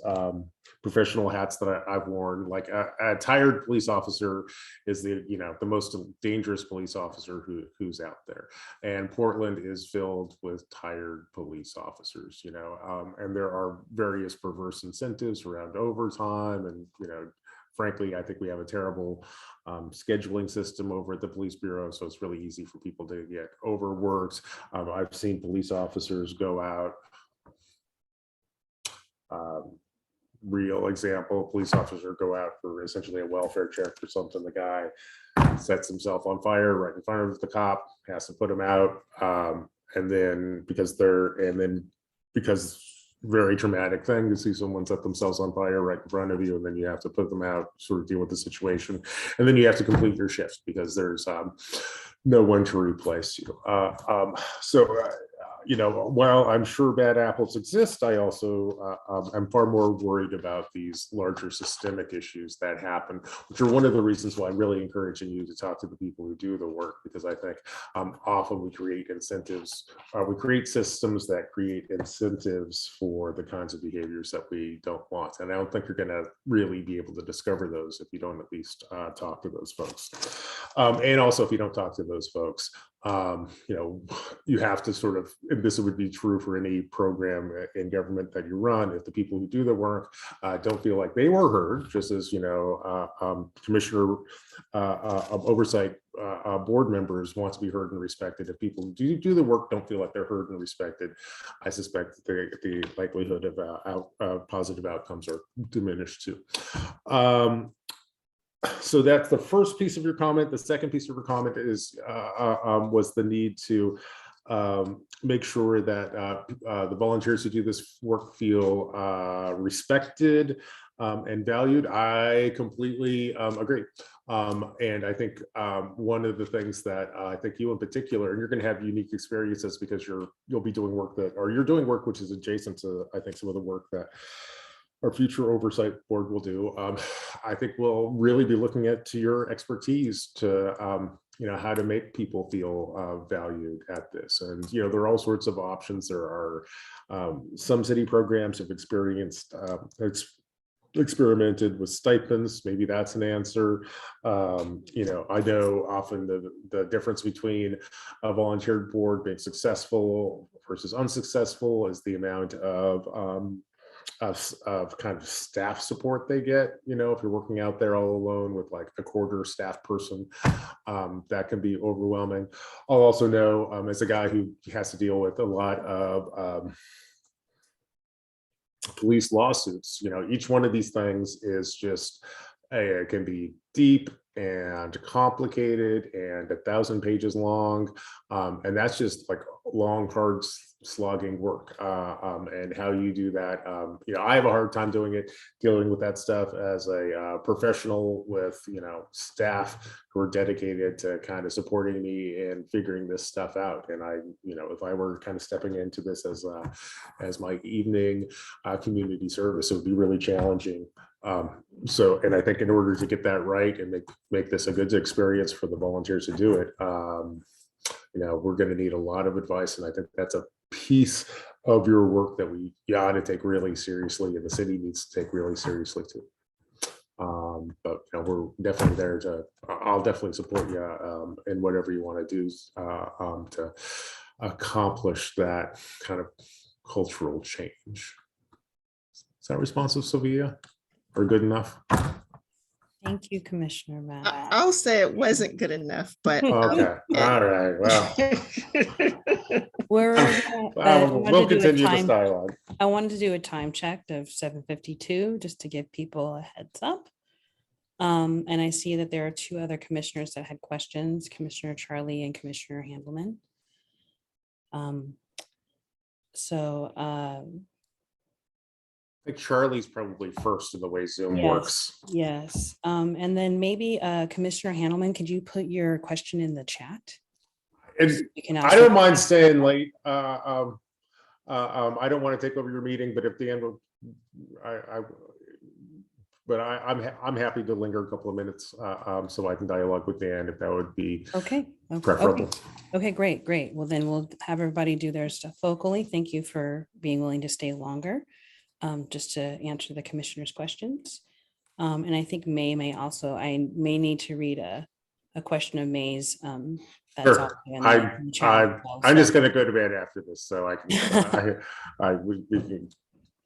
[SPEAKER 6] professional hats that I've worn, like a tired police officer is the most dangerous police officer who's out there. And Portland is filled with tired police officers, and there are various perverse incentives around overtime, and frankly, I think we have a terrible scheduling system over at the police bureau, so it's really easy for people to get overworked. I've seen police officers go out. Real example, police officer go out for essentially a welfare check or something. The guy sets himself on fire right in front of the cop, has to put him out, and then because very traumatic thing to see someone set themselves on fire right in front of you, and then you have to put them out, sort of deal with the situation, and then you have to complete your shift because there's no one to replace you. So while I'm sure bad apples exist, I also am far more worried about these larger systemic issues that happen, which are one of the reasons why I'm really encouraging you to talk to the people who do the work, because I think often we create incentives, we create systems that create incentives for the kinds of behaviors that we don't want. And I don't think you're going to really be able to discover those if you don't at least talk to those folks. And also, if you don't talk to those folks, you have to sort of, and this would be true for any program in government that you run, if the people who do the work don't feel like they were heard, just as, commissioner of oversight board members want to be heard and respected. If people who do the work don't feel like they're heard and respected, I suspect the likelihood of positive outcomes are diminished too. So that's the first piece of your comment. The second piece of your comment is was the need to make sure that the volunteers who do this work feel respected and valued. I completely agree. And I think one of the things that I think you in particular, and you're going to have unique experiences because you'll be doing work you're doing work which is adjacent to, I think, some of the work that our future oversight board will do. I think we'll really be looking to your expertise to, how to make people feel valued at this. And, there are all sorts of options. There are some city programs have experimented with stipends. Maybe that's an answer. I know often the difference between a volunteer board being successful versus unsuccessful is the amount of kind of staff support they get. If you're working out there all alone with like a quarter staff person, that can be overwhelming. I'll also know, as a guy who has to deal with a lot of police lawsuits, each one of these things is just, it can be deep and complicated and 1,000 pages long, and that's just like long, hard slogging work, and how you do that. I have a hard time dealing with that stuff as a professional with staff who are dedicated to kind of supporting me and figuring this stuff out. And if I were kind of stepping into this as my evening community service, it would be really challenging. And I think in order to get that right and make this a good experience for the volunteers to do it, we're going to need a lot of advice. And I think that's a piece of your work that we ought to take really seriously, and the city needs to take really seriously too. But we're definitely there I'll definitely support you in whatever you want to do to accomplish that kind of cultural change. Is that responsive, Sylvia? Or good enough?
[SPEAKER 1] Thank you, Commissioner Matt.
[SPEAKER 8] I'll say it wasn't good enough, but
[SPEAKER 6] okay. All right. Well, we'll continue this dialogue.
[SPEAKER 1] I wanted to do a time check of 7:52 just to give people a heads up. And I see that there are two other commissioners that had questions, Commissioner Charlie and Commissioner Handelman.
[SPEAKER 6] I think Charlie's probably first in the way Zoom
[SPEAKER 1] Yes,
[SPEAKER 6] works.
[SPEAKER 1] yes. And then maybe Commissioner Handelman, could you put your question in the chat?
[SPEAKER 6] And I don't mind staying late. I don't want to take over your meeting, but if the end, I'm happy to linger a couple of minutes so I can dialogue with Dan if that would be preferable.
[SPEAKER 1] Okay, great. Well, then we'll have everybody do their stuff vocally. Thank you for being willing to stay longer. Just to answer the commissioner's questions. And I think I may need to read a question of May's. That's
[SPEAKER 6] sure. I'm just going to go to bed after this, so I can. We can.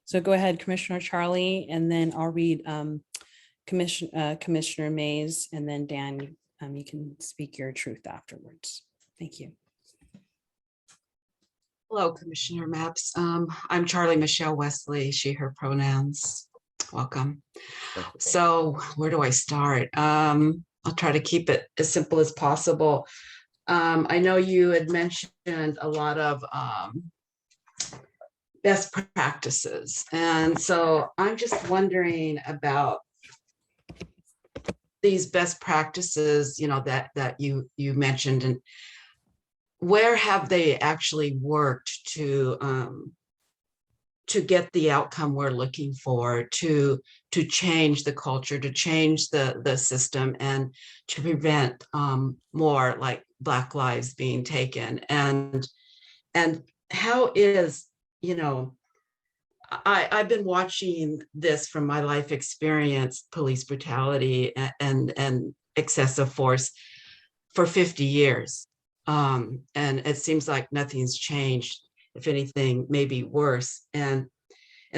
[SPEAKER 1] So go ahead, Commissioner Charlie, and then I'll read Commissioner May's, and then Dan, you can speak your truth afterwards. Thank you.
[SPEAKER 9] Hello, Commissioner Maps. I'm Charlie Michelle Wesley, she, her pronouns. Welcome. So where do I start? I'll try to keep it as simple as possible. I know you had mentioned a lot of best practices. And so I'm just wondering about these best practices, that you mentioned, and where have they actually worked to get the outcome we're looking for, to change the culture, to change the system, and to prevent more like Black lives being taken? And how is, you know, I've been watching this from my life experience, police brutality and excessive force for 50 years. And it seems like nothing's changed. If anything, maybe worse. And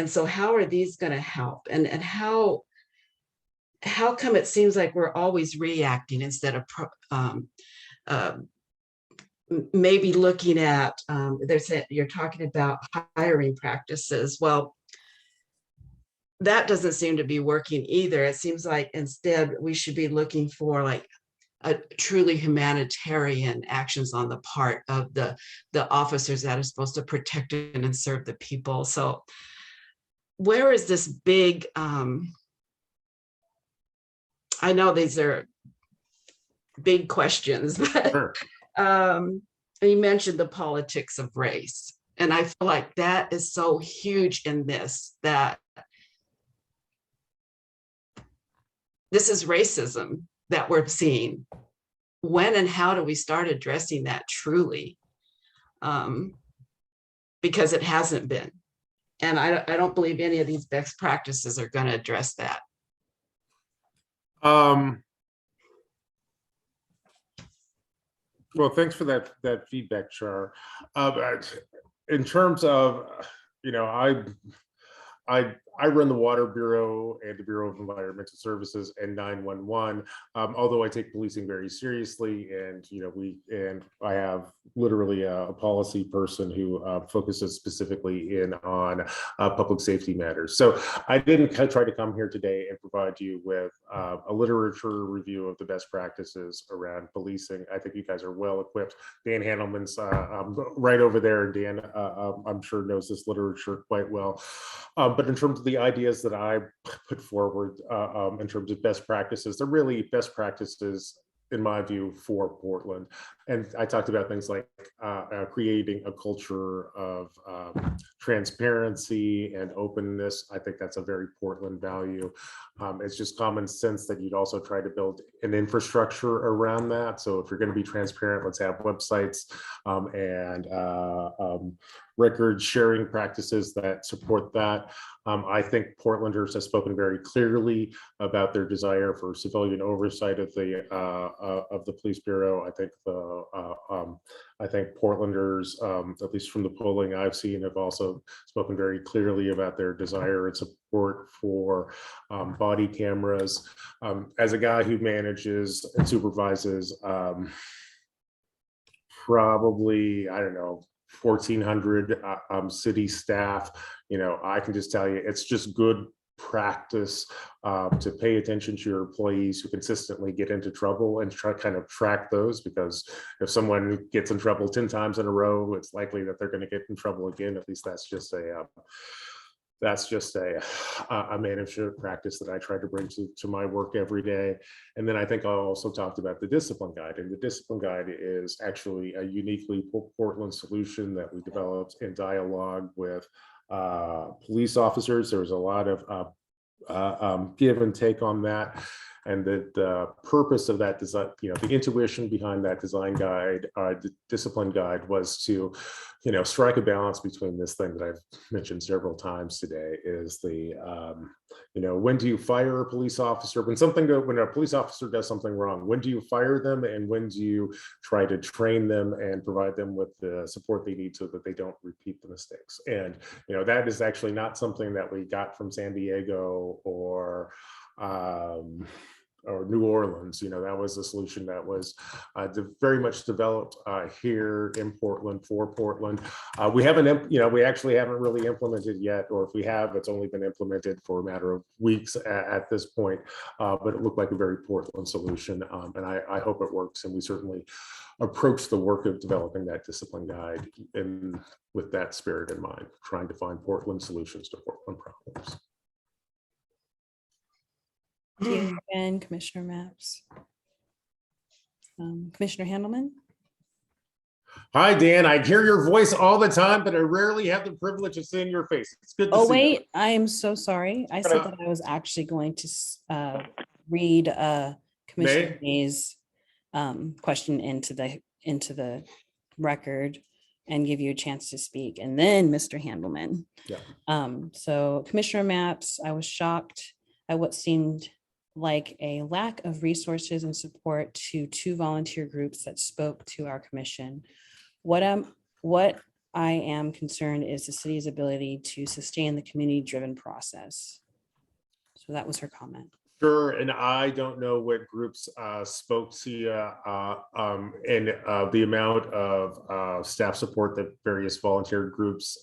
[SPEAKER 9] so how are these going to help? And how come it seems like we're always reacting instead of maybe looking at, you're talking about hiring practices. Well, that doesn't seem to be working either. It seems like instead we should be looking for like a truly humanitarian actions on the part of the officers that are supposed to protect and serve the people. So where is this big, I know these are big questions, but
[SPEAKER 6] Sure.
[SPEAKER 9] you mentioned the politics of race. And I feel like that is so huge in this, that this is racism that we're seeing. When and how do we start addressing that truly? Because it hasn't been. And I don't believe any of these best practices are going to address that.
[SPEAKER 6] Well, thanks for that feedback, Char. In terms of, you know, I run the Water Bureau and the Bureau of Environmental Services and 911. Although I take policing very seriously, and I have literally a policy person who focuses specifically in on public safety matters. So I didn't try to come here today and provide you with a literature review of the best practices around policing. I think you guys are well equipped. Dan Handelman's right over there, and Dan, I'm sure, knows this literature quite well. But in terms of the ideas that I put forward in terms of best practices, they're really best practices, in my view, for Portland. And I talked about things like creating a culture of transparency and openness. I think that's a very Portland value. It's just common sense that you'd also try to build an infrastructure around that. So if you're going to be transparent, let's have websites and record sharing practices that support that. I think Portlanders have spoken very clearly about their desire for civilian oversight of the police bureau. I think Portlanders, at least from the polling I've seen, have also spoken very clearly about their desire and support for body cameras. As a guy who manages and supervises probably, I don't know, 1,400 city staff, I can just tell you, it's just good practice to pay attention to your employees who consistently get into trouble and try to kind of track those, because if someone gets in trouble 10 times in a row, it's likely that they're going to get in trouble again. At least that's just a management practice that I try to bring to my work every day. And then I think I also talked about the discipline guide, and the discipline guide is actually a uniquely Portland solution that we developed in dialogue with police officers. There was a lot of give and take on that. And the purpose of that design, the intuition behind that design guide, the discipline guide, was to, strike a balance between this thing that I've mentioned several times today, is the, when do you fire a police officer? When a police officer does something wrong, when do you fire them, and when do you try to train them and provide them with the support they need so that they don't repeat the mistakes? And, that is actually not something that we got from San Diego or New Orleans. That was a solution that was very much developed here in Portland for Portland. We actually haven't really implemented yet, or if we have, it's only been implemented for a matter of weeks at this point. But it looked like a very Portland solution, and I hope it works. And we certainly approach the work of developing that discipline guide with that spirit in mind, trying to find Portland solutions to Portland problems.
[SPEAKER 1] Thank you again, Commissioner Mapps. Commissioner Handelman?
[SPEAKER 6] Hi, Dan. I hear your voice all the time, but I rarely have the privilege of seeing your face. It's good to
[SPEAKER 1] Oh,
[SPEAKER 6] see you.
[SPEAKER 1] wait, I am so sorry. I said that I was actually going to read Commissioner May's question into the record and give you a chance to speak, and then Mr. Handelman.
[SPEAKER 6] Yeah.
[SPEAKER 1] So Commissioner Maps, I was shocked at what seemed like a lack of resources and support to two volunteer groups that spoke to our commission. What I am concerned is the city's ability to sustain the community-driven process. So that was her comment.
[SPEAKER 6] Sure, and I don't know what groups spoke to you, and the amount of staff support that various volunteer groups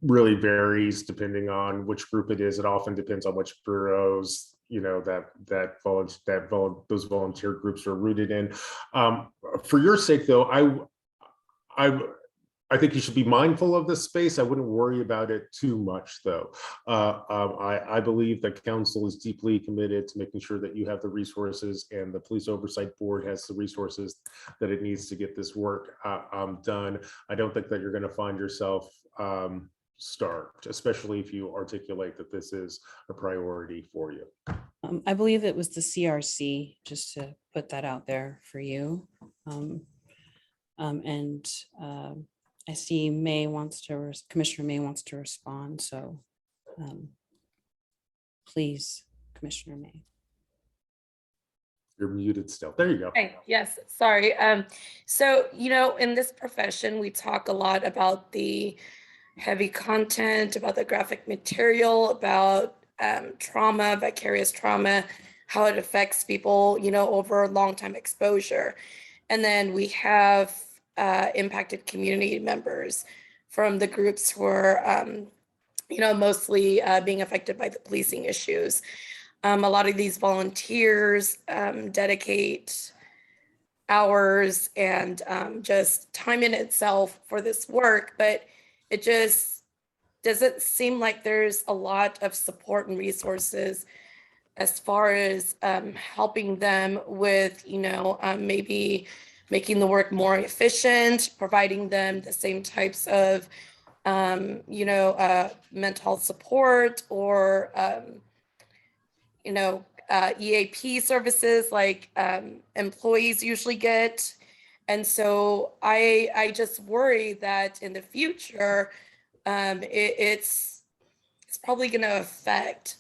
[SPEAKER 6] really varies depending on which group it is. It often depends on which bureaus, you know, those volunteer groups are rooted in. For your sake, though, I think you should be mindful of this space. I wouldn't worry about it too much, though. I believe that council is deeply committed to making sure that you have the resources, and the Police Oversight Board has the resources that it needs to get this work done. I don't think that you're going to find yourself starved, especially if you articulate that this is a priority for you.
[SPEAKER 1] I believe it was the CRC, just to put that out there for you. I see Commissioner May wants to respond, so please, Commissioner May.
[SPEAKER 6] You're muted still. There you go.
[SPEAKER 10] Hey, yes, sorry. So, you know, in this profession, we talk a lot about the heavy content, about the graphic material, about trauma, vicarious trauma, how it affects people, you know, over long time exposure. And then we have impacted community members from the groups who are, you know, mostly being affected by the policing issues. A lot of these volunteers dedicate hours and just time in itself for this work, but it just doesn't seem like there's a lot of support and resources as far as helping them with, you know, maybe making the work more efficient, providing them the same types of, you know, mental health support or, you know, EAP services like employees usually get. And so I just worry that in the future, it's probably going to affect,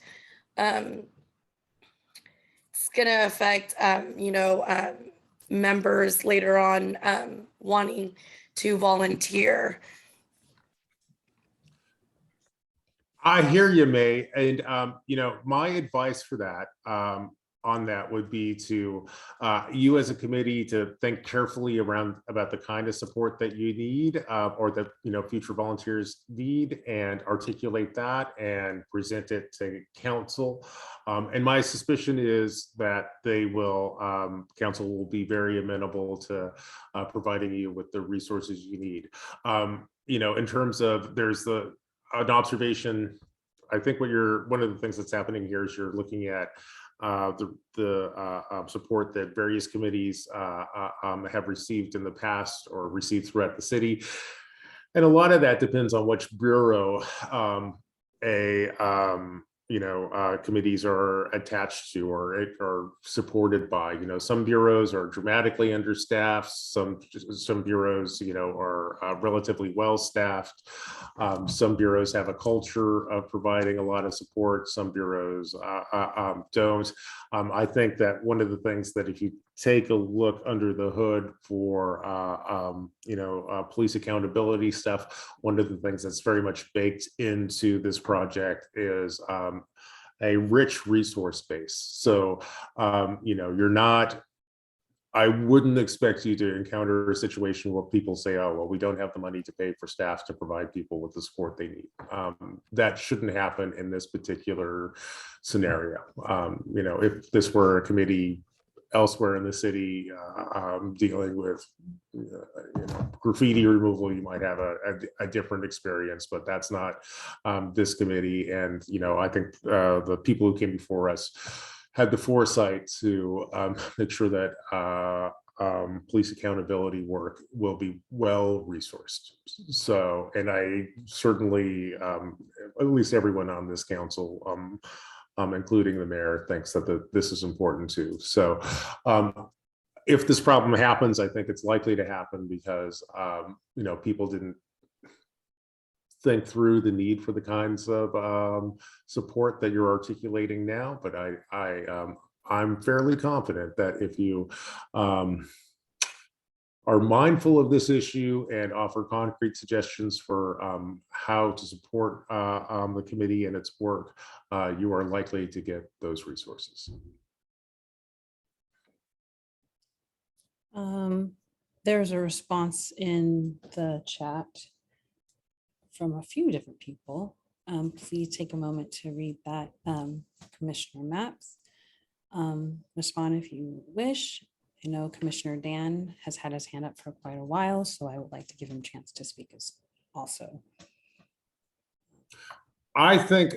[SPEAKER 10] you know, members later on wanting to volunteer.
[SPEAKER 6] I hear you, May, and you know, my advice for that on that would be to you as a committee to think carefully about the kind of support that you need or that, you know, future volunteers need, and articulate that and present it to council. And my suspicion is that they will, council will be very amenable to providing you with the resources you need. You know, in terms of an observation, I think one of the things that's happening here is you're looking at the support that various committees have received in the past or received throughout the city. And a lot of that depends on which bureau committees are attached to or are supported by. You know, some bureaus are dramatically understaffed. Some bureaus, you know, are relatively well staffed. Some bureaus have a culture of providing a lot of support. Some bureaus don't. I think that one of the things that if you take a look under the hood for police accountability stuff, one of the things that's very much baked into this project is a rich resource base. So I wouldn't expect you to encounter a situation where people say, oh, well, we don't have the money to pay for staff to provide people with the support they need. That shouldn't happen in this particular scenario. If this were a committee elsewhere in the city dealing with graffiti removal, you might have a different experience, but that's not this committee. And I think the people who came before us had the foresight to make sure that police accountability work will be well resourced. So, and I certainly, at least everyone on this council, including the mayor, thinks that this is important too. So if this problem happens, I think it's likely to happen because people didn't think through the need for the kinds of support that you're articulating now. But I'm fairly confident that if you are mindful of this issue and offer concrete suggestions for how to support the committee and its work, you are likely to get those resources.
[SPEAKER 1] There's a response in the chat from a few different people. Please take a moment to read that, Commissioner Maps. Respond if you wish. I know Commissioner Dan has had his hand up for quite a while, so I would like to give him a chance to speak as also.
[SPEAKER 6] I think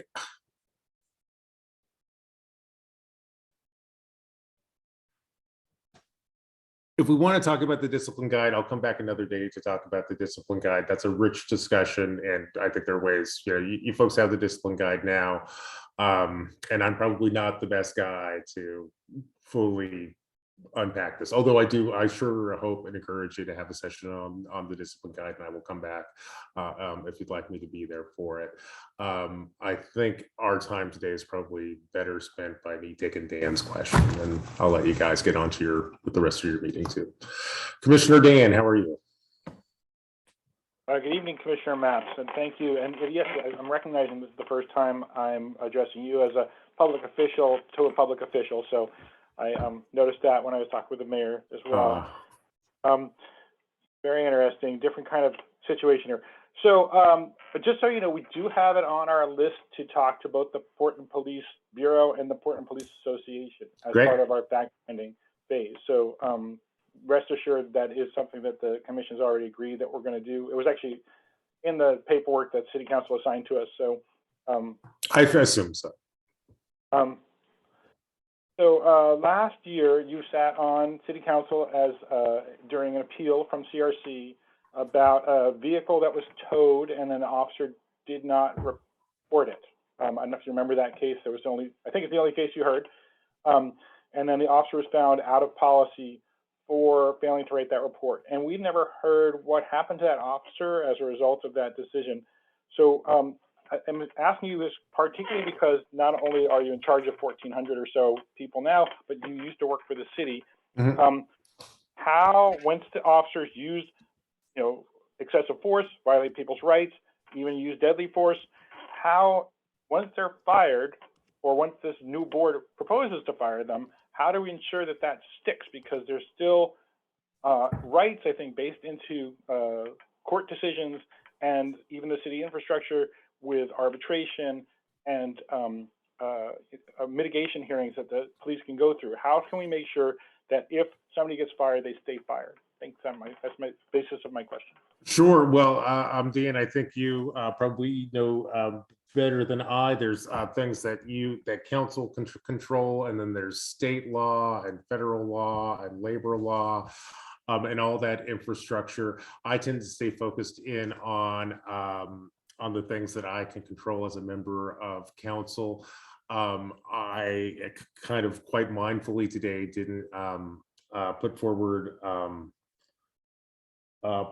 [SPEAKER 6] if we want to talk about the discipline guide, I'll come back another day to talk about the discipline guide. That's a rich discussion, and I think there are ways, you folks have the discipline guide now, and I'm probably not the best guy to fully unpack this, although I sure hope and encourage you to have a session on the discipline guide, and I will come back if you'd like me to be there for it. I think our time today is probably better spent by me taking Dan's question, and I'll let you guys get on to with the rest of your meeting too. Commissioner Dan, how are you?
[SPEAKER 11] Good evening, Commissioner Maps, and thank you. And yes, I'm recognizing this is the first time I'm addressing you as a public official to a public official, so I noticed that when I was talking with the mayor as well. Very interesting, different kind of situation here. So but just so you know, we do have it on our list to talk to both the Portland Police Bureau and the Portland Police Association as part of our fact-finding phase. So rest assured that is something that the commission's already agreed that we're going to do. It was actually in the paperwork that City Council assigned to us. So
[SPEAKER 6] I assume so.
[SPEAKER 11] So last year, you sat on City Council as during an appeal from CRC about a vehicle that was towed and then the officer did not report it. I don't know if you remember that case. There was I think it's the only case you heard. And then the officer was found out of policy for failing to write that report. And we've never heard what happened to that officer as a result of that decision. So I'm asking you this particularly because not only are you in charge of 1,400 or so people now, but you used to work for the city. Mm-hmm. Once the officers use, excessive force, violate people's rights, even use deadly force, once they're fired, or once this new board proposes to fire them, how do we ensure that that sticks? Because there's still rights, I think, based into court decisions and even the city infrastructure with arbitration and mitigation hearings that the police can go through. How can we make sure that if somebody gets fired, they stay fired? I think that's my basis of my question.
[SPEAKER 6] Sure. Well, Dan, I think you probably know better than I. There's things that council can control, and then there's state law and federal law and labor law. And all that infrastructure. I tend to stay focused in on the things that I can control as a member of council. I kind of quite mindfully today didn't put forward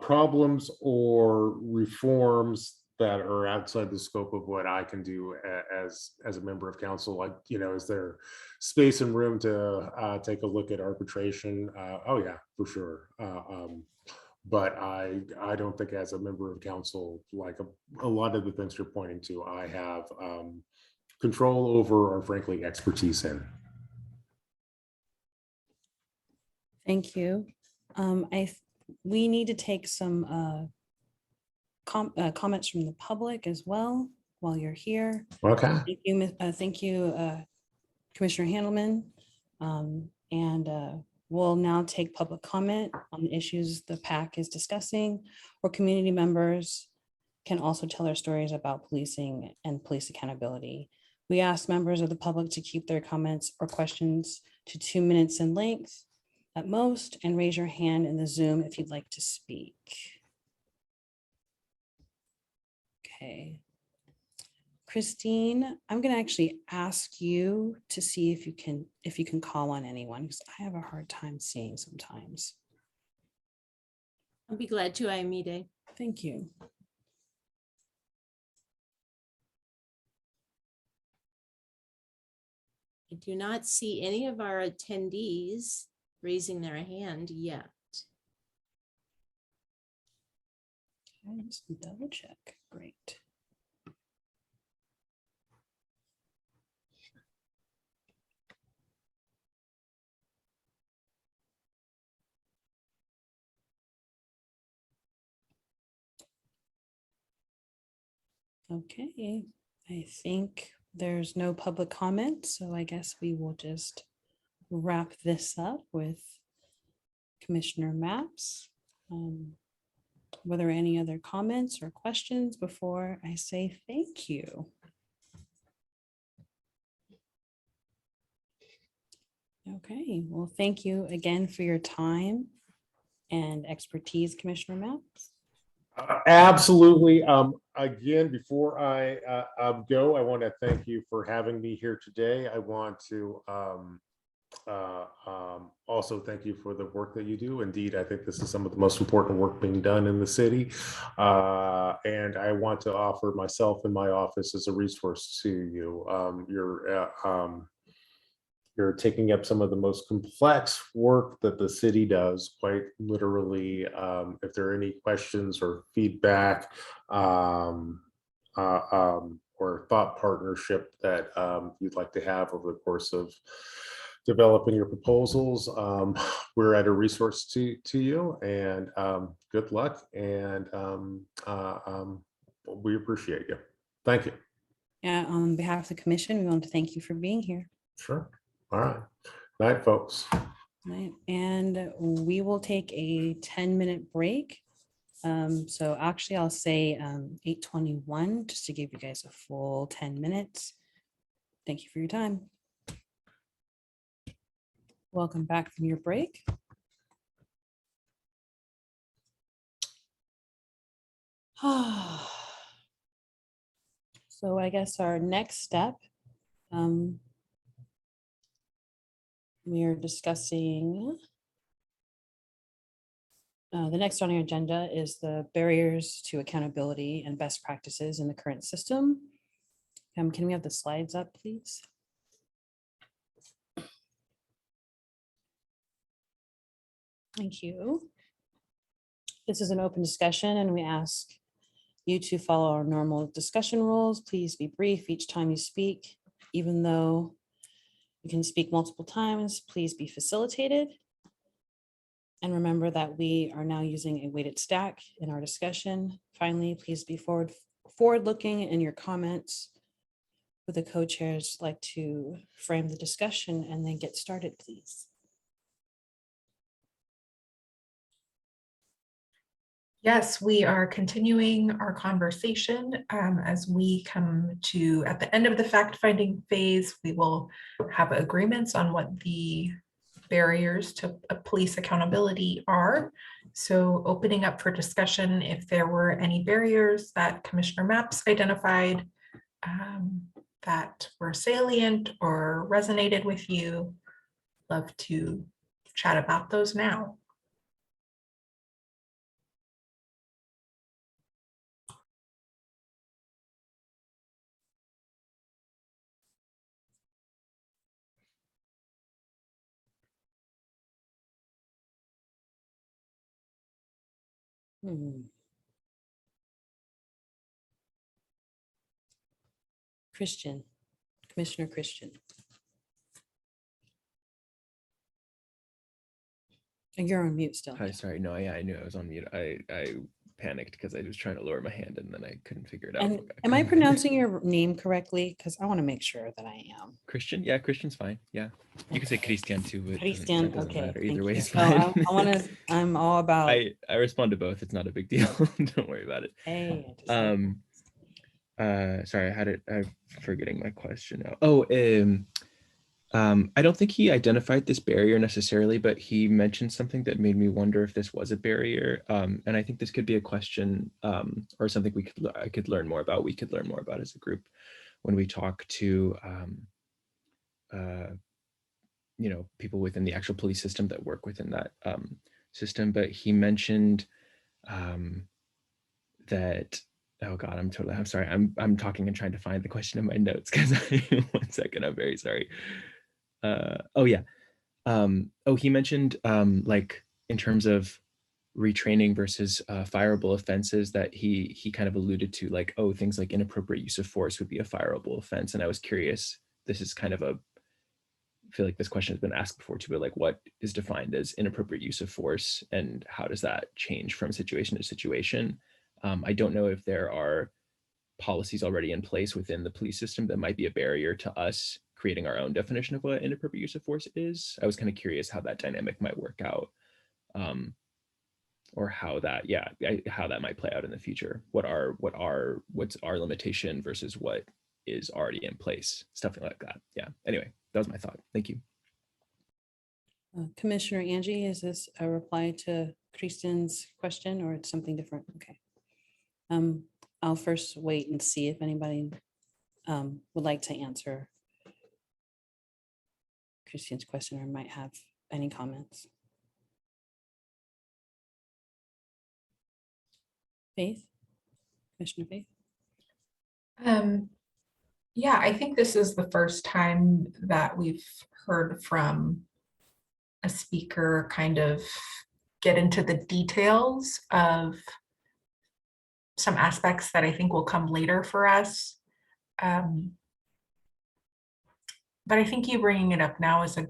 [SPEAKER 6] problems or reforms that are outside the scope of what I can do as a member of council. Like, is there space and room to take a look at arbitration? Oh yeah, for sure. But I don't think as a member of council, like a lot of the things you're pointing to, I have control over or frankly expertise in.
[SPEAKER 1] Thank you. We need to take some comments from the public as well while you're here.
[SPEAKER 6] Okay.
[SPEAKER 1] Thank you, Commissioner Handelman. We'll now take public comment on the issues the PAC is discussing, or community members can also tell their stories about policing and police accountability. We ask members of the public to keep their comments or questions to 2 minutes in length. at most, and raise your hand in the Zoom if you'd like to speak. Okay. Christine, I'm going to actually ask you to see if you can call on anyone, because I have a hard time seeing sometimes.
[SPEAKER 3] I'll be glad to, Aimide.
[SPEAKER 1] Thank you.
[SPEAKER 3] I do not see any of our attendees raising their hand yet.
[SPEAKER 1] Okay, just double check. Great. Okay, I think there's no public comment, so I guess we will just wrap this up with Commissioner Maps. Were there any other comments or questions before I say thank you? Okay, well, thank you again for your time and expertise, Commissioner Maps.
[SPEAKER 6] Absolutely. Again, before I go, I want to thank you for having me here today. I want to also thank you for the work that you do. Indeed, I think this is some of the most important work being done in the city. And I want to offer myself and my office as a resource to you. You're taking up some of the most complex work that the city does, quite literally. If there are any questions or feedback or thought partnership that you'd like to have over the course of developing your proposals, we're at a resource to you, and good luck, and we appreciate you. Thank you.
[SPEAKER 1] Yeah, on behalf of the commission, we want to thank you for being here.
[SPEAKER 6] Sure. All right. Night, folks.
[SPEAKER 1] Right. And we will take a 10-minute break. So actually I'll say 8:21 just to give you guys a full 10 minutes. Thank you for your time. Welcome back from your break. So I guess our next step, we are discussing, the next on our agenda is the barriers to accountability and best practices in the current system. Can we have the slides up, please? Thank you. This is an open discussion, and we ask you to follow our normal discussion rules. Please be brief each time you speak. Even though you can speak multiple times, please be facilitated. And remember that we are now using a weighted stack in our discussion. Finally, please be forward-looking in your comments. Would the co-chairs like to frame the discussion and then get started, please?
[SPEAKER 4] Yes, we are continuing our conversation. As we come to at the end of the fact-finding phase, we will have agreements on what the barriers to police accountability are. So opening up for discussion, if there were any barriers that Commissioner Maps identified that were salient or resonated with you, love to chat about those now.
[SPEAKER 1] Christian, Commissioner Christian. And you're on mute still.
[SPEAKER 12] Hi, sorry. No, yeah, I knew I was on mute. I panicked because I was trying to lower my hand and then I couldn't figure it out.
[SPEAKER 1] And am I pronouncing your name correctly? Because I want to make sure that I am.
[SPEAKER 12] Christian? Yeah, Christian's fine. Yeah. You can say Christian too. But
[SPEAKER 1] Christian,
[SPEAKER 12] doesn't
[SPEAKER 1] okay.
[SPEAKER 12] matter. Either way is
[SPEAKER 1] So
[SPEAKER 12] fine.
[SPEAKER 1] I'm all about.
[SPEAKER 12] I respond to both. It's not a big deal. Don't worry about it.
[SPEAKER 1] Hey,
[SPEAKER 12] sorry, I'm forgetting my question now. Oh, I don't think he identified this barrier necessarily, but he mentioned something that made me wonder if this was a barrier. And I think this could be a question or something I could learn more about. We could learn more about as a group when we talk to people within the actual police system that work within that system. But he mentioned that, oh God, I'm sorry. I'm talking and trying to find the question in my notes because 1 second, I'm very sorry. Oh yeah. He mentioned like in terms of retraining versus fireable offenses that he kind of alluded to, like, oh, things like inappropriate use of force would be a fireable offense. And I was curious, this is kind of I feel like this question has been asked before too, but like what is defined as inappropriate use of force and how does that change from situation to situation? I don't know if there are policies already in place within the police system that might be a barrier to us creating our own definition of what inappropriate use of force is. I was kind of curious how that dynamic might work out, or how that might play out in the future. What's our limitation versus what is already in place, stuff like that. Yeah. Anyway, that was my thought. Thank you.
[SPEAKER 1] Commissioner Angie, is this a reply to Kristen's question or it's something different? Okay. I'll first wait and see if anybody would like to answer Christian's question or might have any comments. Faith? Commissioner Faith?
[SPEAKER 4] Yeah, I think this is the first time that we've heard from a speaker kind of get into the details of some aspects that I think will come later for us. But I think you bringing it up now is a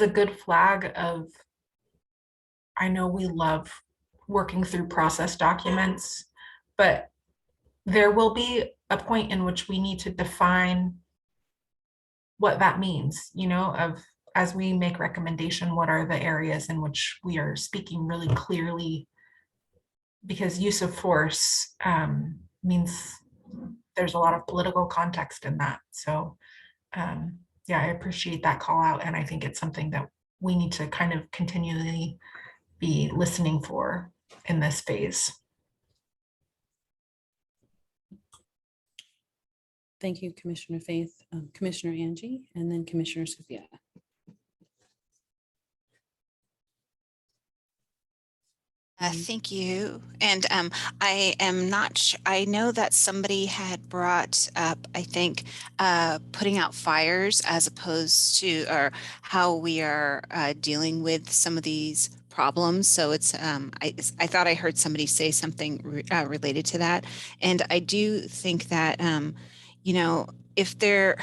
[SPEAKER 4] good flag of, I know we love working through process documents, but there will be a point in which we need to define what that means, of as we make recommendation, what are the areas in which we are speaking really clearly, because use of force means there's a lot of political context in that. So yeah, I appreciate that call out. And I think it's something that we need to kind of continually be listening for in this phase.
[SPEAKER 1] Thank you, Commissioner Faith. Commissioner Angie, and then Commissioner Sophia.
[SPEAKER 13] Thank you. And I am not, I know that somebody had brought up, I think, putting out fires as opposed to, or how we are dealing with some of these problems. So it's, I thought I heard somebody say something related to that. And I do think that, if there,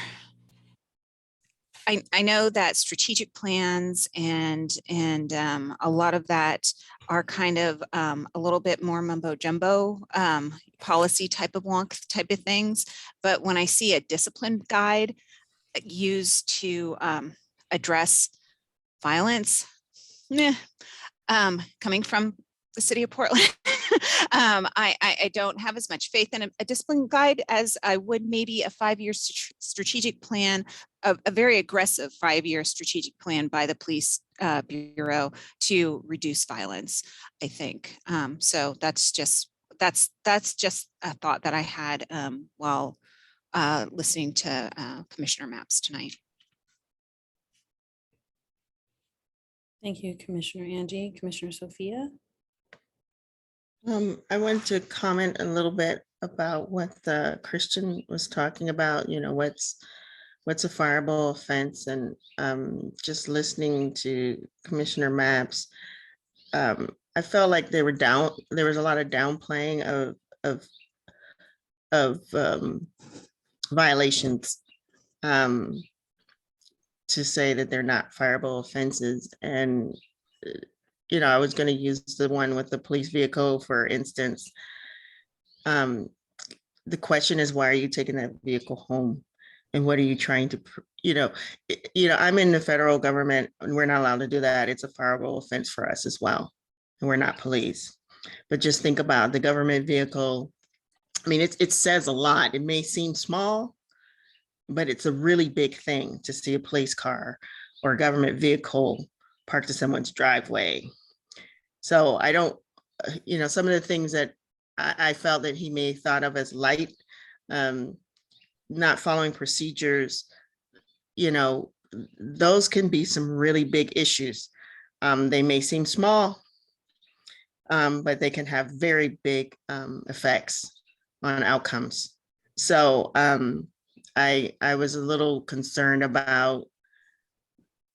[SPEAKER 13] I know that strategic plans and a lot of that are kind of a little bit more mumbo jumbo policy type of wonk type of things. But when I see a discipline guide used to address violence, coming from the city of Portland, I don't have as much faith in a discipline guide as I would maybe a 5-year strategic plan, a very aggressive 5-year strategic plan by the police bureau to reduce violence, I think. So that's just a thought that I had while listening to Commissioner Maps tonight.
[SPEAKER 1] Thank you, Commissioner Angie. Commissioner Sophia?
[SPEAKER 8] I want to comment a little bit about what Christian was talking about, what's a fireable offense, and just listening to Commissioner Maps, I felt like there was a lot of downplaying of violations to say that they're not fireable offenses. And I was going to use the one with the police vehicle, for instance. The question is, why are you taking that vehicle home? And what are you trying to, I'm in the federal government and we're not allowed to do that. It's a fireable offense for us as well. And we're not police. But just think about the government vehicle. I mean, it says a lot. It may seem small, but it's a really big thing to see a police car or a government vehicle parked in someone's driveway. So I don't, some of the things that I felt that he may have thought of as light, not following procedures, those can be some really big issues. They may seem small, but they can have very big effects on outcomes. So I was a little concerned about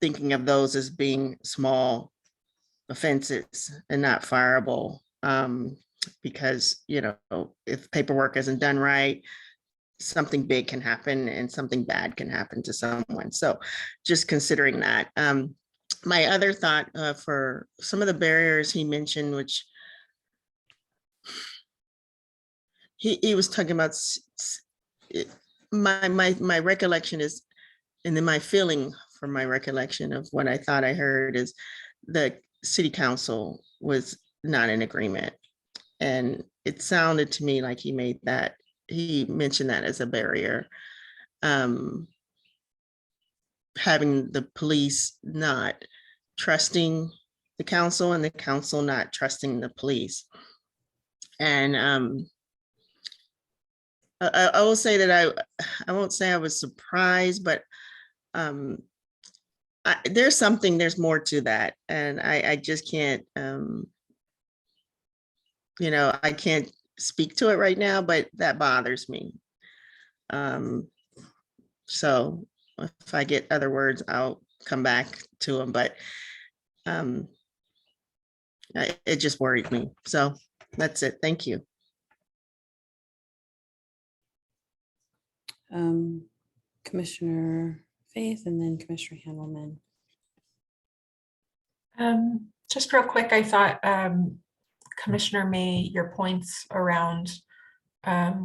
[SPEAKER 8] thinking of those as being small offenses and not fireable, because if paperwork isn't done right, something big can happen and something bad can happen to someone. So just considering that. My other thought for some of the barriers he mentioned, which he was talking about, my recollection is, and then my feeling from my recollection of what I thought I heard is the city council was not in agreement. And it sounded to me like he mentioned that as a barrier. Having the police not trusting the council and the council not trusting the police. And I will say that I won't say I was surprised, but there's more to that. And I just can't, I can't speak to it right now, but that bothers me. So if I get other words, I'll come back to them, but it just worried me. So that's it. Thank you.
[SPEAKER 1] Commissioner Faith and then Commissioner Handelman.
[SPEAKER 4] Just real quick, I thought Commissioner May, your points around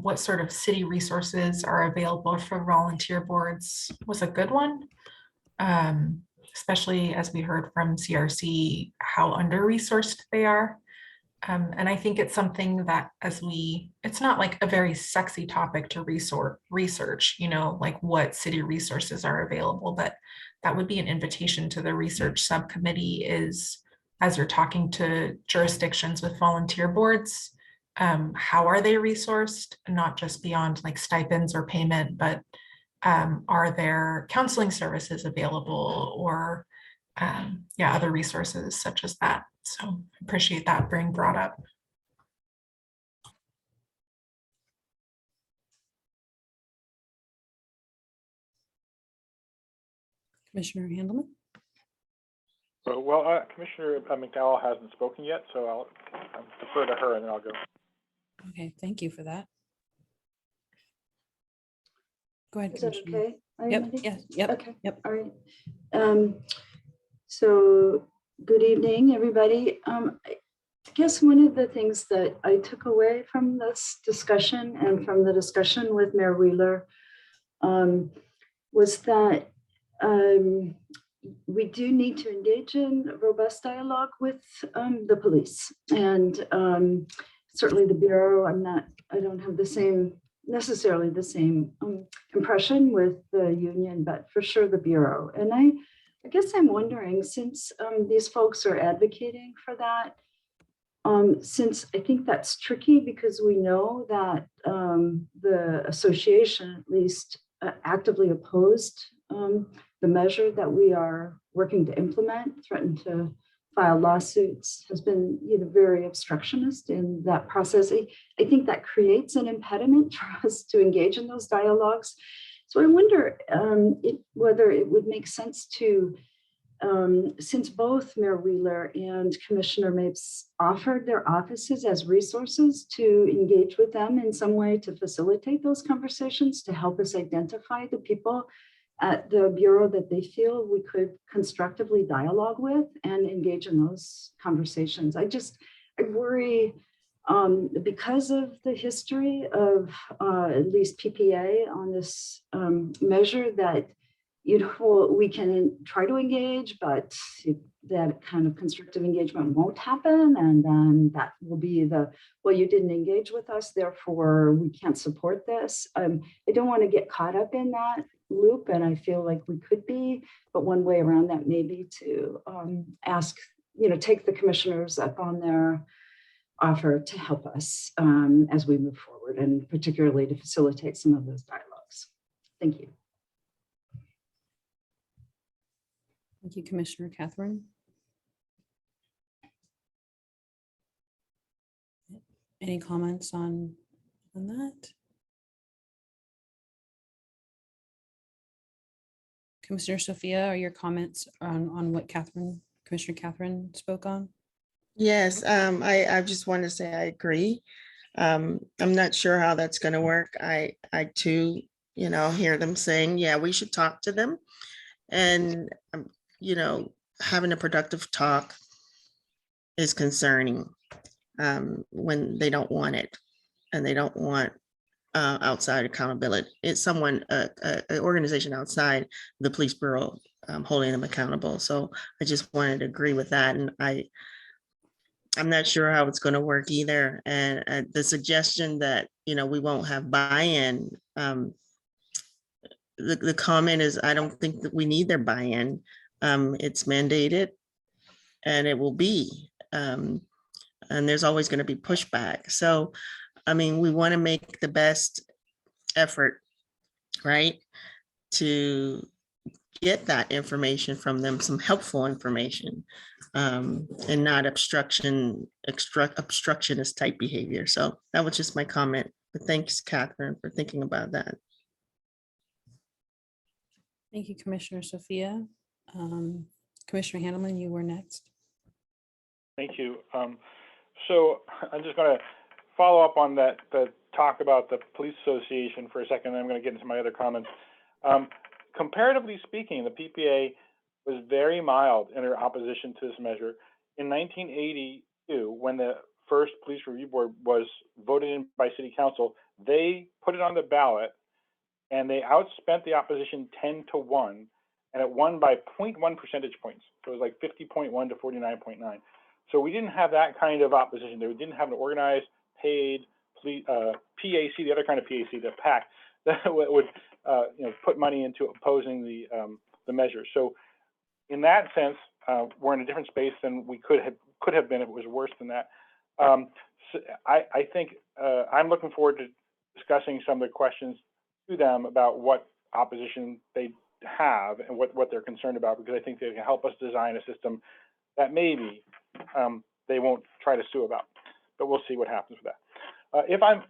[SPEAKER 4] what sort of city resources are available for volunteer boards was a good one, especially as we heard from CRC how under-resourced they are. And I think it's something that it's not like a very sexy topic to research, like what city resources are available, but that would be an invitation to the research subcommittee is, as you're talking to jurisdictions with volunteer boards, how are they resourced? Not just beyond like stipends or payment, but are there counseling services available or other resources such as that? So I appreciate that being brought up.
[SPEAKER 1] Commissioner Handelman.
[SPEAKER 11] Well, Commissioner McDowell hasn't spoken yet, so I'll defer to her and then I'll go.
[SPEAKER 1] Okay, thank you for that. Go ahead,
[SPEAKER 14] Is that
[SPEAKER 1] Commissioner.
[SPEAKER 14] okay?
[SPEAKER 1] Yep, yes, yep.
[SPEAKER 14] Okay,
[SPEAKER 1] yep.
[SPEAKER 14] all right. So good evening, everybody. I guess one of the things that I took away from this discussion and from the discussion with Mayor Wheeler was that we do need to engage in robust dialogue with the police, and certainly the Bureau. I don't have necessarily the same impression with the union, but for sure the Bureau. And I guess I'm wondering, since these folks are advocating for that, since I think that's tricky because we know that the association at least actively opposed the measure that we are working to implement, threatened to file lawsuits, has been very obstructionist in that process. I think that creates an impediment for us to engage in those dialogues. So I wonder whether it would make sense to, since both Mayor Wheeler and Commissioner Mapes offered their offices as resources, to engage with them in some way to facilitate those conversations, to help us identify the people at the Bureau that they feel we could constructively dialogue with and engage in those conversations. I worry because of the history of at least PPA on this measure that we can try to engage, but that kind of constructive engagement won't happen. And then that will be well, you didn't engage with us, therefore we can't support this. I don't want to get caught up in that loop, and I feel like we could be, but one way around that may be to ask, take the commissioners up on their offer to help us as we move forward, and particularly to facilitate some of those dialogues. Thank you.
[SPEAKER 1] Thank you, Commissioner Catherine. Any comments on that? Commissioner Sophia, are your comments on what Commissioner Catherine spoke on?
[SPEAKER 8] Yes, I just want to say I agree. I'm not sure how that's going to work. I too, hear them saying, yeah, we should talk to them. And, having a productive talk is concerning when they don't want it and they don't want outside accountability. It's someone, an organization outside the police bureau holding them accountable. So I just wanted to agree with that. And I'm not sure how it's going to work either. And the suggestion that, we won't have buy-in, the comment is, I don't think that we need their buy-in. It's mandated and it will be. And there's always going to be pushback. So, we want to make the best effort, right, to get that information from them, some helpful information, and not obstructionist type behavior. So that was just my comment. But thanks, Catherine, for thinking about that.
[SPEAKER 1] Thank you, Commissioner Sophia. Commissioner Handelman, you were next.
[SPEAKER 11] Thank you. So I'm just going to follow up on that, the talk about the police association for a second, and I'm going to get into my other comments. Comparatively speaking, the PPA was very mild in their opposition to this measure. In 1982, when the first police review board was voted in by city council, they put it on the ballot and they outspent the opposition 10-1, and it won by 0.1 percentage points. So it was like 50.1 to 49.9. So we didn't have that kind of opposition. They didn't have an organized, paid PAC, the other kind of PAC, the PAC, that would put money into opposing the measure. So in that sense, we're in a different space than we could have been if it was worse than that. So I think I'm looking forward to discussing some of the questions to them about what opposition they have and what they're concerned about, because I think they can help us design a system that maybe they won't try to sue about, but we'll see what happens with that. If I'm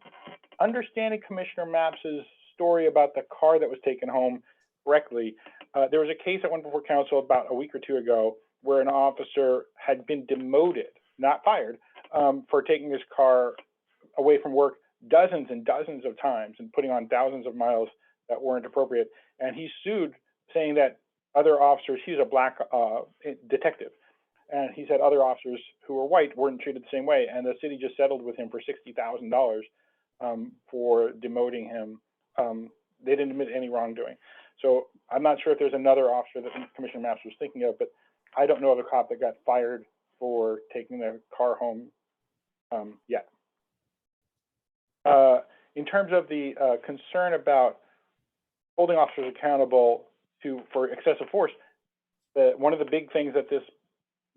[SPEAKER 11] understanding Commissioner Mapps's story about the car that was taken home correctly, there was a case that went before council about a week or two ago where an officer had been demoted, not fired, for taking his car away from work dozens and dozens of times and putting on thousands of miles that weren't appropriate. And he sued, saying that other officers, he's a black detective, and he said other officers who were white weren't treated the same way. And the city just settled with him for $60,000 for demoting him. They didn't admit any wrongdoing. So I'm not sure if there's another officer that Commissioner Mapps was thinking of, but I don't know of a cop that got fired for taking their car home yet. In terms of the concern about holding officers accountable for excessive force, one of the big things that this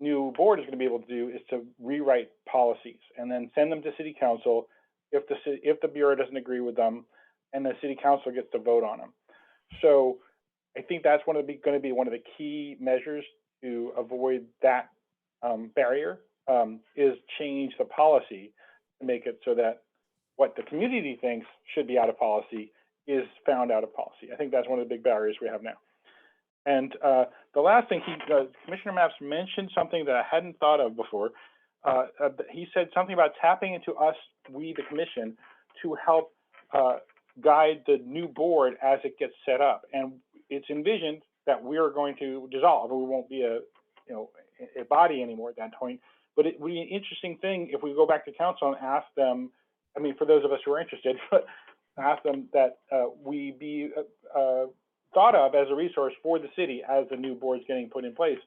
[SPEAKER 11] new board is going to be able to do is to rewrite policies and then send them to city council if the bureau doesn't agree with them, and the city council gets to vote on them. So I think that's going to be one of the key measures to avoid that barrier, is change the policy to make it so that what the community thinks should be out of policy is found out of policy. I think that's one of the big barriers we have now. And the last thing, Commissioner Mapps mentioned something that I hadn't thought of before. He said something about tapping into us, we the commission, to help guide the new board as it gets set up. And it's envisioned that we're going to dissolve, or we won't be a body anymore at that point. But it would be an interesting thing if we go back to council and ask them, I mean, for those of us who are interested, ask them that we be thought of as a resource for the city as the new board's getting put in place,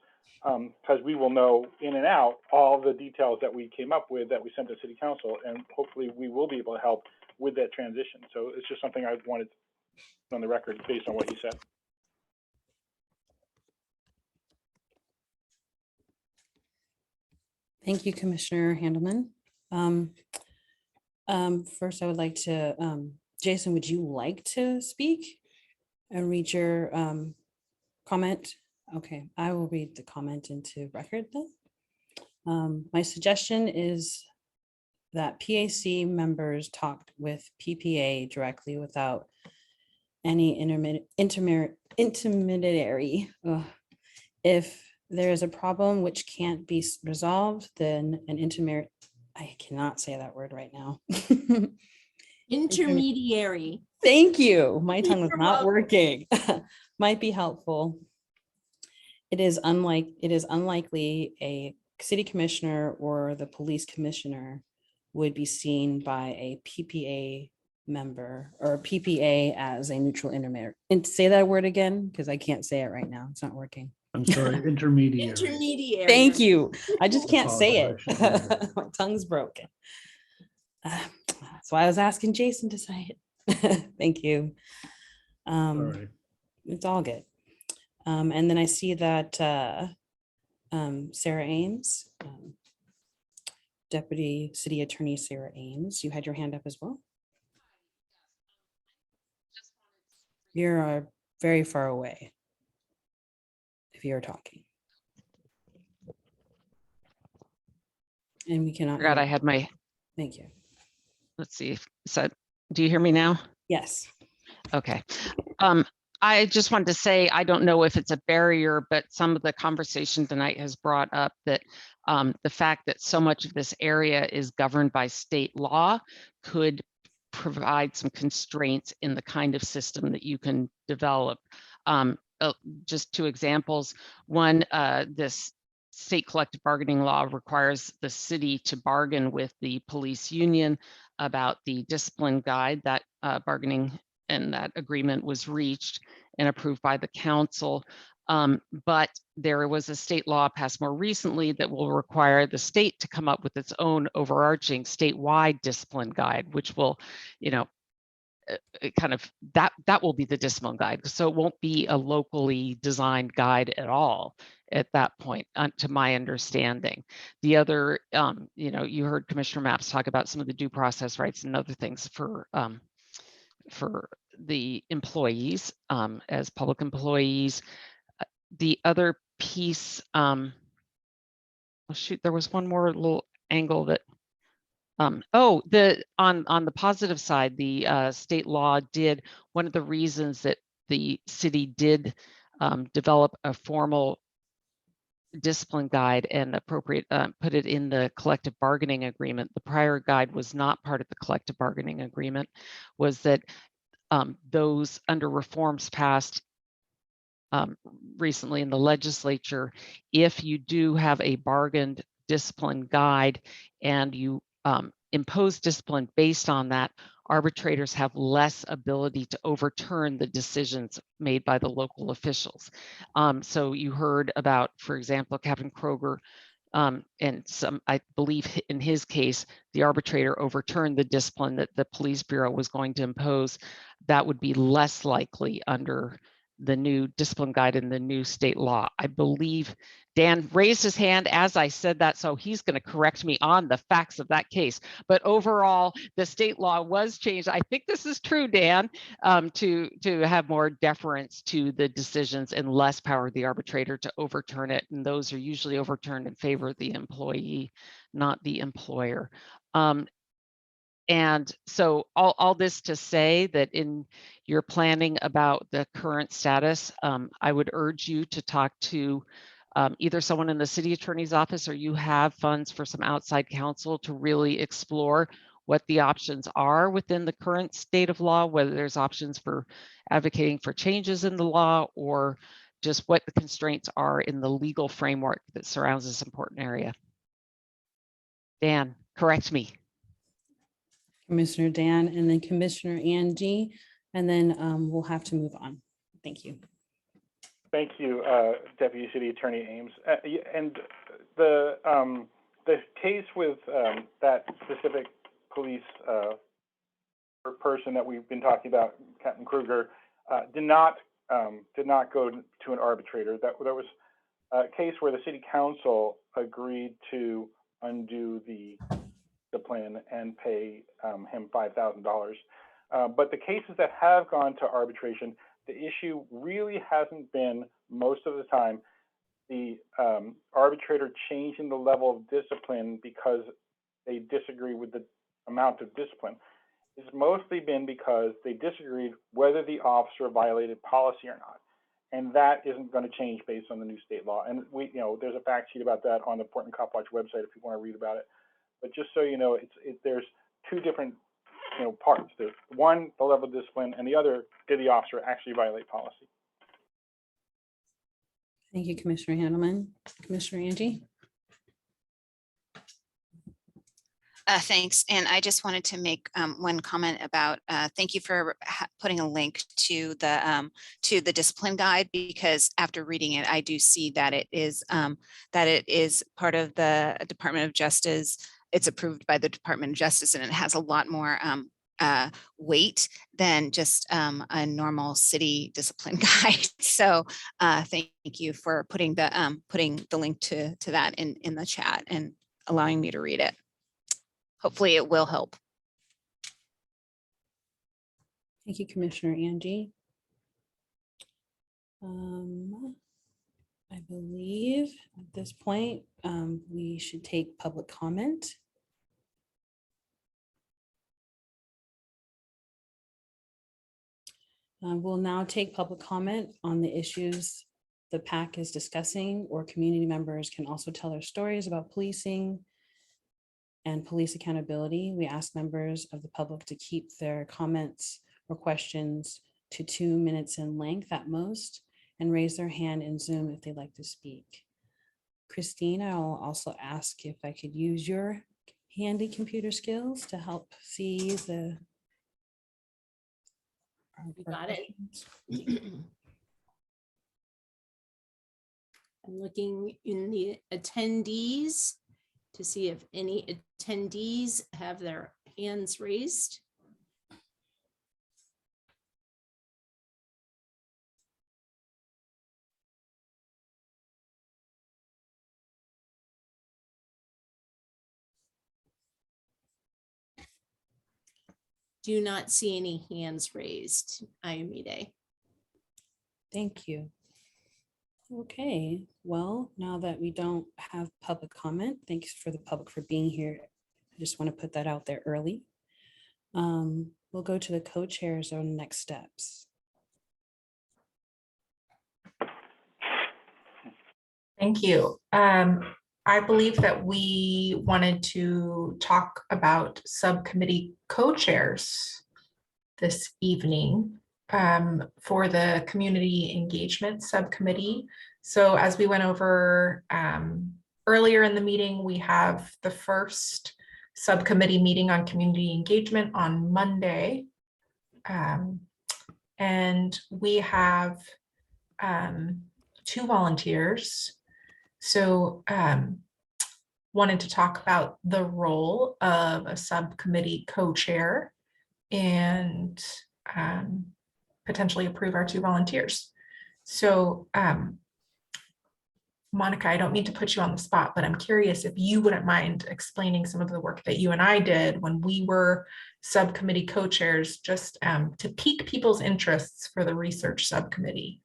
[SPEAKER 11] because we will know in and out all the details that we came up with that we sent to city council, and hopefully we will be able to help with that transition. So it's just something I wanted on the record based on what he said.
[SPEAKER 1] Thank you, Commissioner Handelman. First, I would like to, Jason, would you like to speak and read your comment? Okay, I will read the comment into record then. My suggestion is that PAC members talked with PPA directly without any intermediary. Ugh. If there is a problem which can't be resolved, then an intermediary, I cannot say that word right now.
[SPEAKER 3] Intermediary.
[SPEAKER 1] Thank you. My tongue was
[SPEAKER 3] You're
[SPEAKER 1] not
[SPEAKER 3] welcome.
[SPEAKER 1] working. Might be helpful. It is unlikely a city commissioner or the police commissioner would be seen by a PPA member or PPA as a neutral intermediary. And say that word again, because I can't say it right now. It's not working.
[SPEAKER 15] I'm sorry, intermediary.
[SPEAKER 3] Intermediary.
[SPEAKER 1] Thank you. I just can't say it.
[SPEAKER 15] Apologize, I should do
[SPEAKER 1] My tongue's broken. That's why I was asking Jason to say it. Thank you.
[SPEAKER 15] Sorry.
[SPEAKER 1] It's all good. And then I see that Sarah Ames, Deputy City Attorney Sarah Ames, you had your hand up as well. You're very far away if you're talking. And we cannot.
[SPEAKER 16] Forgot
[SPEAKER 1] hear
[SPEAKER 16] I
[SPEAKER 1] you.
[SPEAKER 16] had my,
[SPEAKER 1] Thank you.
[SPEAKER 16] let's see, so do you hear me now?
[SPEAKER 1] Yes.
[SPEAKER 16] Okay. I just wanted to say, I don't know if it's a barrier, but some of the conversation tonight has brought up that the fact that so much of this area is governed by state law could provide some constraints in the kind of system that you can develop. Just two examples. One, this state collective bargaining law requires the city to bargain with the police union about the discipline guide. That bargaining and that agreement was reached and approved by the council. But there was a state law passed more recently that will require the state to come up with its own overarching statewide discipline guide, which will, you know, kind of that will be the discipline guide. So it won't be a locally designed guide at all at that point, to my understanding. The other, you know, you heard Commissioner Maps talk about some of the due process rights and other things for the employees as public employees. The other piece, oh shoot, there was one more little angle that, on the positive side, the state law did, one of the reasons that the city did develop a formal discipline guide and appropriate, put it in the collective bargaining agreement. The prior guide was not part of the collective bargaining agreement, was that those under reforms passed recently in the legislature, if you do have a bargained discipline guide and you impose discipline based on that, arbitrators have less ability to overturn the decisions made by the local officials. So you heard about, for example, Captain Kroger, and some, I believe in his case, the arbitrator overturned the discipline that the police bureau was going to impose. That would be less likely under the new discipline guide in the new state law. I believe Dan raised his hand as I said that, so he's going to correct me on the facts of that case. But overall, the state law was changed. I think this is true, Dan, to have more deference to the decisions and less power of the arbitrator to overturn it. And those are usually overturned in favor of the employee, not the employer. And so all this to say that in your planning about the current status, I would urge you to talk to either someone in the city attorney's office, or you have funds for some outside counsel to really explore what the options are within the current state of law, whether there's options for advocating for changes in the law, or just what the constraints are in the legal framework that surrounds this important area. Dan, correct me.
[SPEAKER 1] Commissioner Dan, and then Commissioner Angie, and then we'll have to move on. Thank you.
[SPEAKER 11] Thank you, Deputy City Attorney Ames. And the case with that specific police person that we've been talking about, Captain Kruger, did not go to an arbitrator. That was a case where the city council agreed to undo the plan and pay him $5,000. But the cases that have gone to arbitration, the issue really hasn't been, most of the time, the arbitrator changing the level of discipline because they disagree with the amount of discipline. It's mostly been because they disagreed whether the officer violated policy or not. And that isn't going to change based on the new state law. And there's a fact sheet about that on the Portland Cop Watch website if you want to read about it. But just so you know, there's two different parts. There's one, the level of discipline, and the other, did the officer actually violate policy?
[SPEAKER 1] Thank you, Commissioner Handelman. Commissioner Angie?
[SPEAKER 13] Thanks. And I just wanted to make one comment about, thank you for putting a link to the discipline guide, because after reading it, I do see that it is part of the Department of Justice. It's approved by the Department of Justice, and it has a lot more weight than just a normal city discipline guide. So thank you for putting the link to that in the chat and allowing me to read it. Hopefully it will help.
[SPEAKER 1] Thank you, Commissioner Angie. I believe at this point, we should take public comment. We'll now take public comment on the issues the PAC is discussing, or community members can also tell their stories about policing and police accountability. We ask members of the public to keep their comments or questions to 2 minutes in length at most, and raise their hand in Zoom if they'd like to speak. Christine, I'll also ask if I could use your handy computer skills to help see the.
[SPEAKER 3] You got it. I'm looking in the attendees to see if any attendees have their hands raised. Do not see any hands raised, Ayomide.
[SPEAKER 1] Thank you. Okay, well, now that we don't have public comment, thanks for the public for being here. I just want to put that out there early. We'll go to the co-chairs on next steps.
[SPEAKER 4] Thank you. I believe that we wanted to talk about subcommittee co-chairs this evening for the community engagement subcommittee. So as we went over earlier in the meeting, we have the first subcommittee meeting on community engagement on Monday. And we have 2 volunteers. So wanted to talk about the role of a subcommittee co-chair and potentially approve our 2 volunteers. So Monica, I don't mean to put you on the spot, but I'm curious if you wouldn't mind explaining some of the work that you and I did when we were subcommittee co-chairs, just to pique people's interests for the research subcommittee.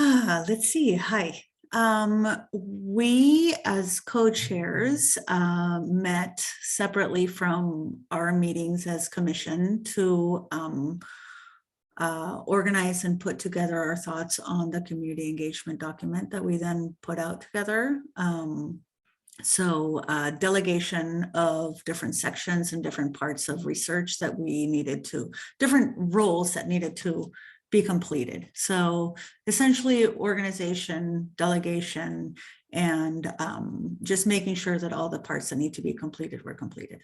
[SPEAKER 7] Let's see. Hi. We as co-chairs met separately from our meetings as commission to organize and put together our thoughts on the community engagement document that we then put out together. So delegation of different sections and different parts of research that we needed to, different roles that needed to be completed. So essentially organization, delegation, and just making sure that all the parts that need to be completed were completed.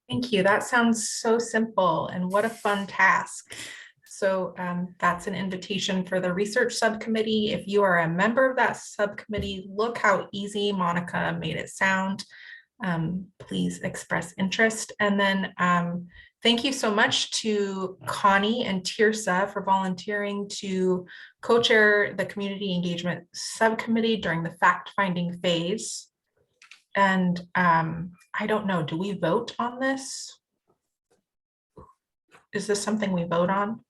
[SPEAKER 4] Thank you. That sounds so simple, and what a fun task. So that's an invitation for the research subcommittee. If you are a member of that subcommittee, look how easy Monica made it sound. please express interest. And then thank you so much to Connie and Tirsa for volunteering to co-chair the Community Engagement Subcommittee during the fact-finding phase. And I don't know, do we vote on this? Is this something we vote on?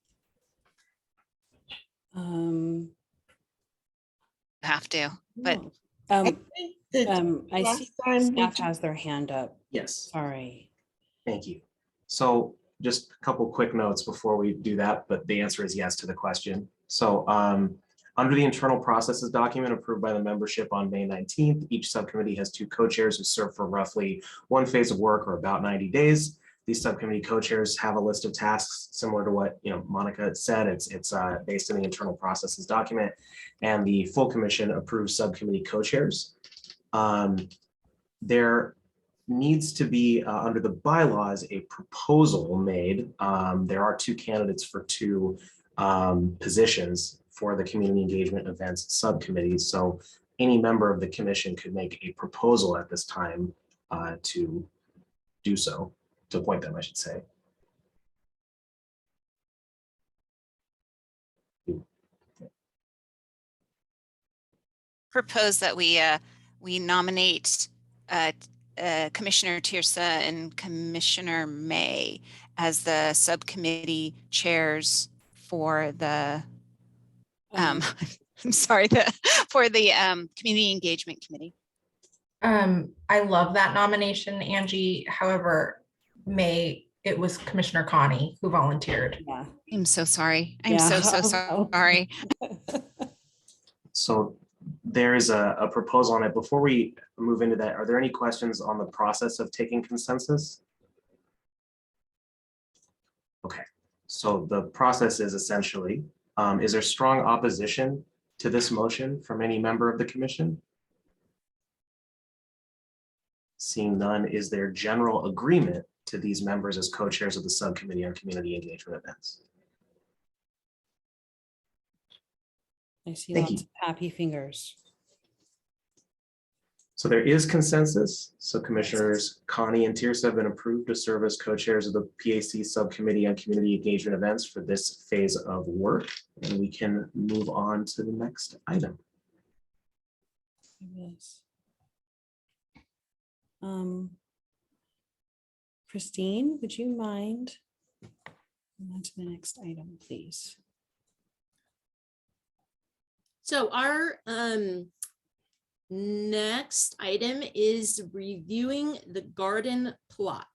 [SPEAKER 13] Have to, but
[SPEAKER 1] I
[SPEAKER 8] last
[SPEAKER 1] see
[SPEAKER 8] time we
[SPEAKER 1] staff
[SPEAKER 8] did-
[SPEAKER 1] has their hand up.
[SPEAKER 17] Yes,
[SPEAKER 1] Sorry.
[SPEAKER 17] thank you. So just a couple quick notes before we do that, but the answer is yes to the question. So under the internal processes document approved by the membership on May 19th, each subcommittee has 2 co-chairs who serve for roughly 1 phase of work or about 90 days. These subcommittee co-chairs have a list of tasks similar to what Monica said. It's based in the internal processes document, and the full commission approves subcommittee co-chairs. There needs to be under the bylaws a proposal made. There are 2 candidates for 2 positions for the community engagement events subcommittees. So any member of the commission could make a proposal at this time to do so, to appoint them, I should say.
[SPEAKER 13] propose that we nominate Commissioner Tirsa and Commissioner May as the subcommittee chairs for the I'm sorry, for the Community Engagement Committee.
[SPEAKER 4] I love that nomination, Angie. However, it was Commissioner Connie who volunteered.
[SPEAKER 1] Yeah.
[SPEAKER 13] I'm so sorry. I'm so sorry.
[SPEAKER 17] So there is a proposal on it. Before we move into that, are there any questions on the process of taking consensus? Okay, so the process is essentially, is there strong opposition to this motion from any member of the commission? Seeing none, is there general agreement to these members as co-chairs of the subcommittee on community engagement events?
[SPEAKER 1] I see
[SPEAKER 17] Thank
[SPEAKER 1] lots
[SPEAKER 17] you.
[SPEAKER 1] of happy fingers.
[SPEAKER 17] So there is consensus. So Commissioners Connie and Tirsa have been approved to serve as co-chairs of the PAC subcommittee on community engagement events for this phase of work. And we can move on to the next item.
[SPEAKER 1] Yes. Christine, would you mind? On to the next item, please.
[SPEAKER 3] So our next item is reviewing the garden plot.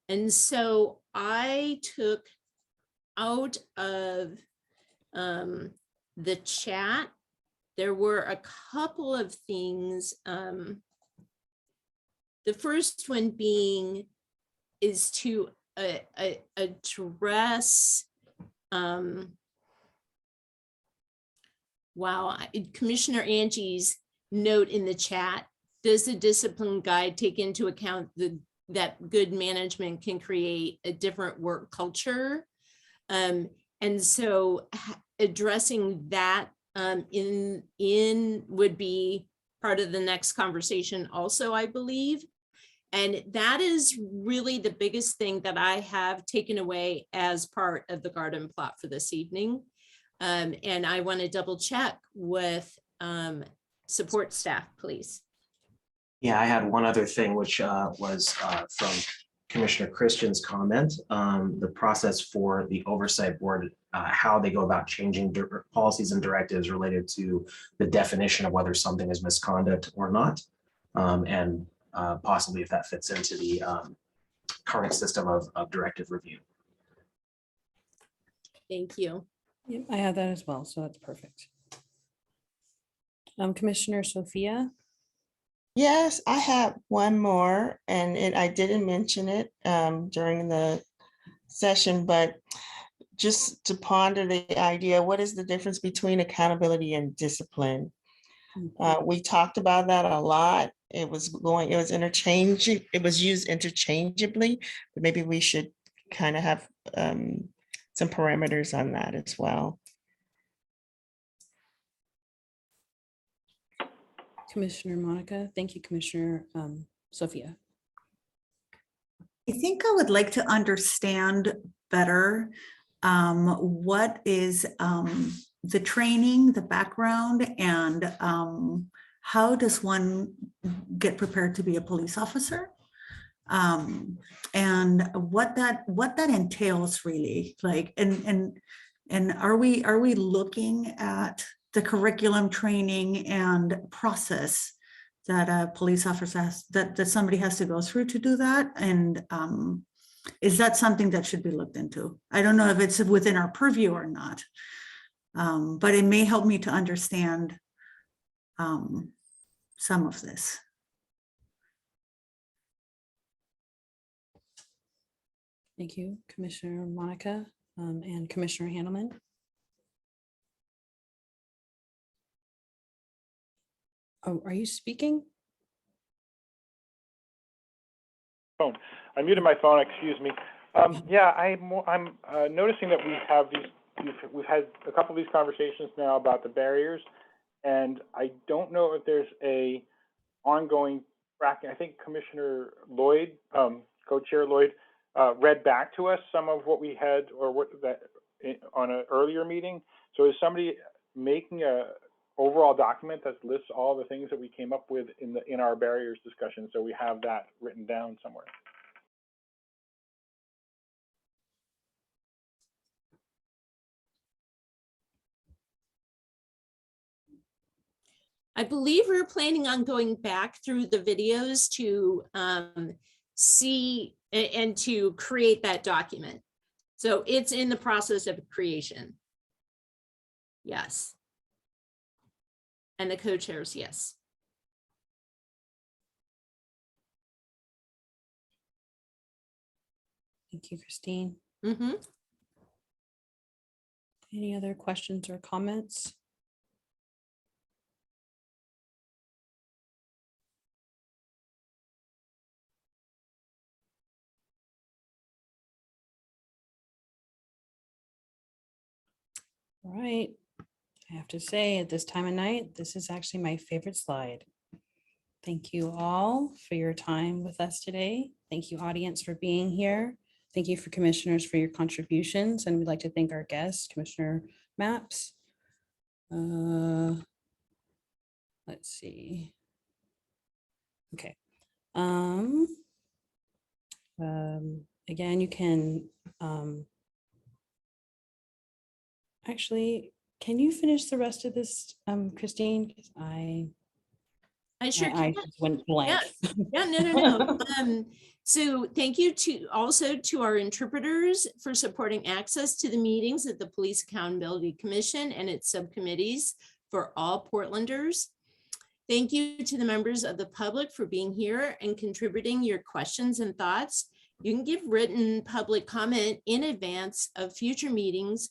[SPEAKER 3] And so I took out of the chat, there were a couple of things. The first one being is to address Commissioner Angie's note in the chat. Does the discipline guide take into account that good management can create a different work culture? And so addressing that in would be part of the next conversation also, I believe. And that is really the biggest thing that I have taken away as part of the garden plot for this evening. And I want to double check with support staff, please.
[SPEAKER 17] Yeah, I had one other thing, which was from Commissioner Christian's comment, the process for the oversight board, how they go about changing policies and directives related to the definition of whether something is misconduct or not. And possibly if that fits into the current system of directive review.
[SPEAKER 3] Thank you.
[SPEAKER 1] Yep, I have that as well, so that's perfect. Commissioner Sophia.
[SPEAKER 8] Yes, I have one more, and I didn't mention it during the session, but just to ponder the idea, what is the difference between accountability and discipline? We talked about that a lot. It was interchangeable. It was used interchangeably, but maybe we should kind of have some parameters on that as well.
[SPEAKER 1] Commissioner Monica. Thank you, Commissioner Sophia.
[SPEAKER 7] I think I would like to understand better what is the training, the background, and how does one get prepared to be a police officer? And what that entails really, like, and are we looking at the curriculum, training, and process that a police officer has, that somebody has to go through to do that? And is that something that should be looked into? I don't know if it's within our purview or not, but it may help me to understand some of this.
[SPEAKER 1] Thank you, Commissioner Monica and Commissioner Handelman. Oh, are you speaking?
[SPEAKER 11] Phone. I muted my phone. Excuse me. Yeah, I'm noticing that we have we've had a couple of these conversations now about the barriers, and I don't know if there's a ongoing tracking. I think Commissioner Lloyd, Co-Chair Lloyd, read back to us some of what we had, or what that on an earlier meeting. So is somebody making a overall document that lists all the things that we came up with in our barriers discussion, so we have that written down somewhere?
[SPEAKER 3] I believe we're planning on going back through the videos to see and to create that document. So it's in the process of creation. Yes. And the co-chairs, yes.
[SPEAKER 1] Thank you, Christine.
[SPEAKER 3] Mm-hmm.
[SPEAKER 1] Any other questions or comments? All right. I have to say, at this time of night, this is actually my favorite slide. Thank you all for your time with us today. Thank you, audience, for being here. Thank you for commissioners for your contributions. And we'd like to thank our guest, Commissioner Mapps. Let's see. Okay. Again, you can actually, can you finish the rest of this, Christine? Because I
[SPEAKER 3] sure can.
[SPEAKER 1] just went blank.
[SPEAKER 3] Yeah, no. So thank you also to our interpreters for supporting access to the meetings of the Police Accountability Commission and its subcommittees for all Portlanders. Thank you to the members of the public for being here and contributing your questions and thoughts. You can give written public comment in advance of future meetings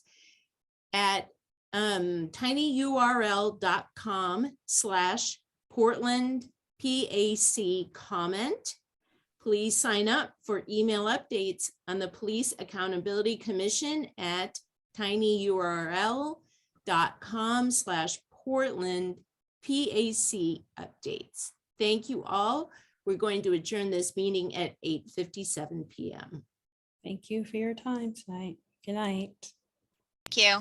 [SPEAKER 3] at tinyurl.com/Portland PAC comment. Please sign up for email updates on the Police Accountability Commission at tinyurl.com/Portland PAC updates. Thank you all. We're going to adjourn this meeting at 8:57 p.m.
[SPEAKER 1] Thank you for your time tonight. Good night.
[SPEAKER 13] Thank you.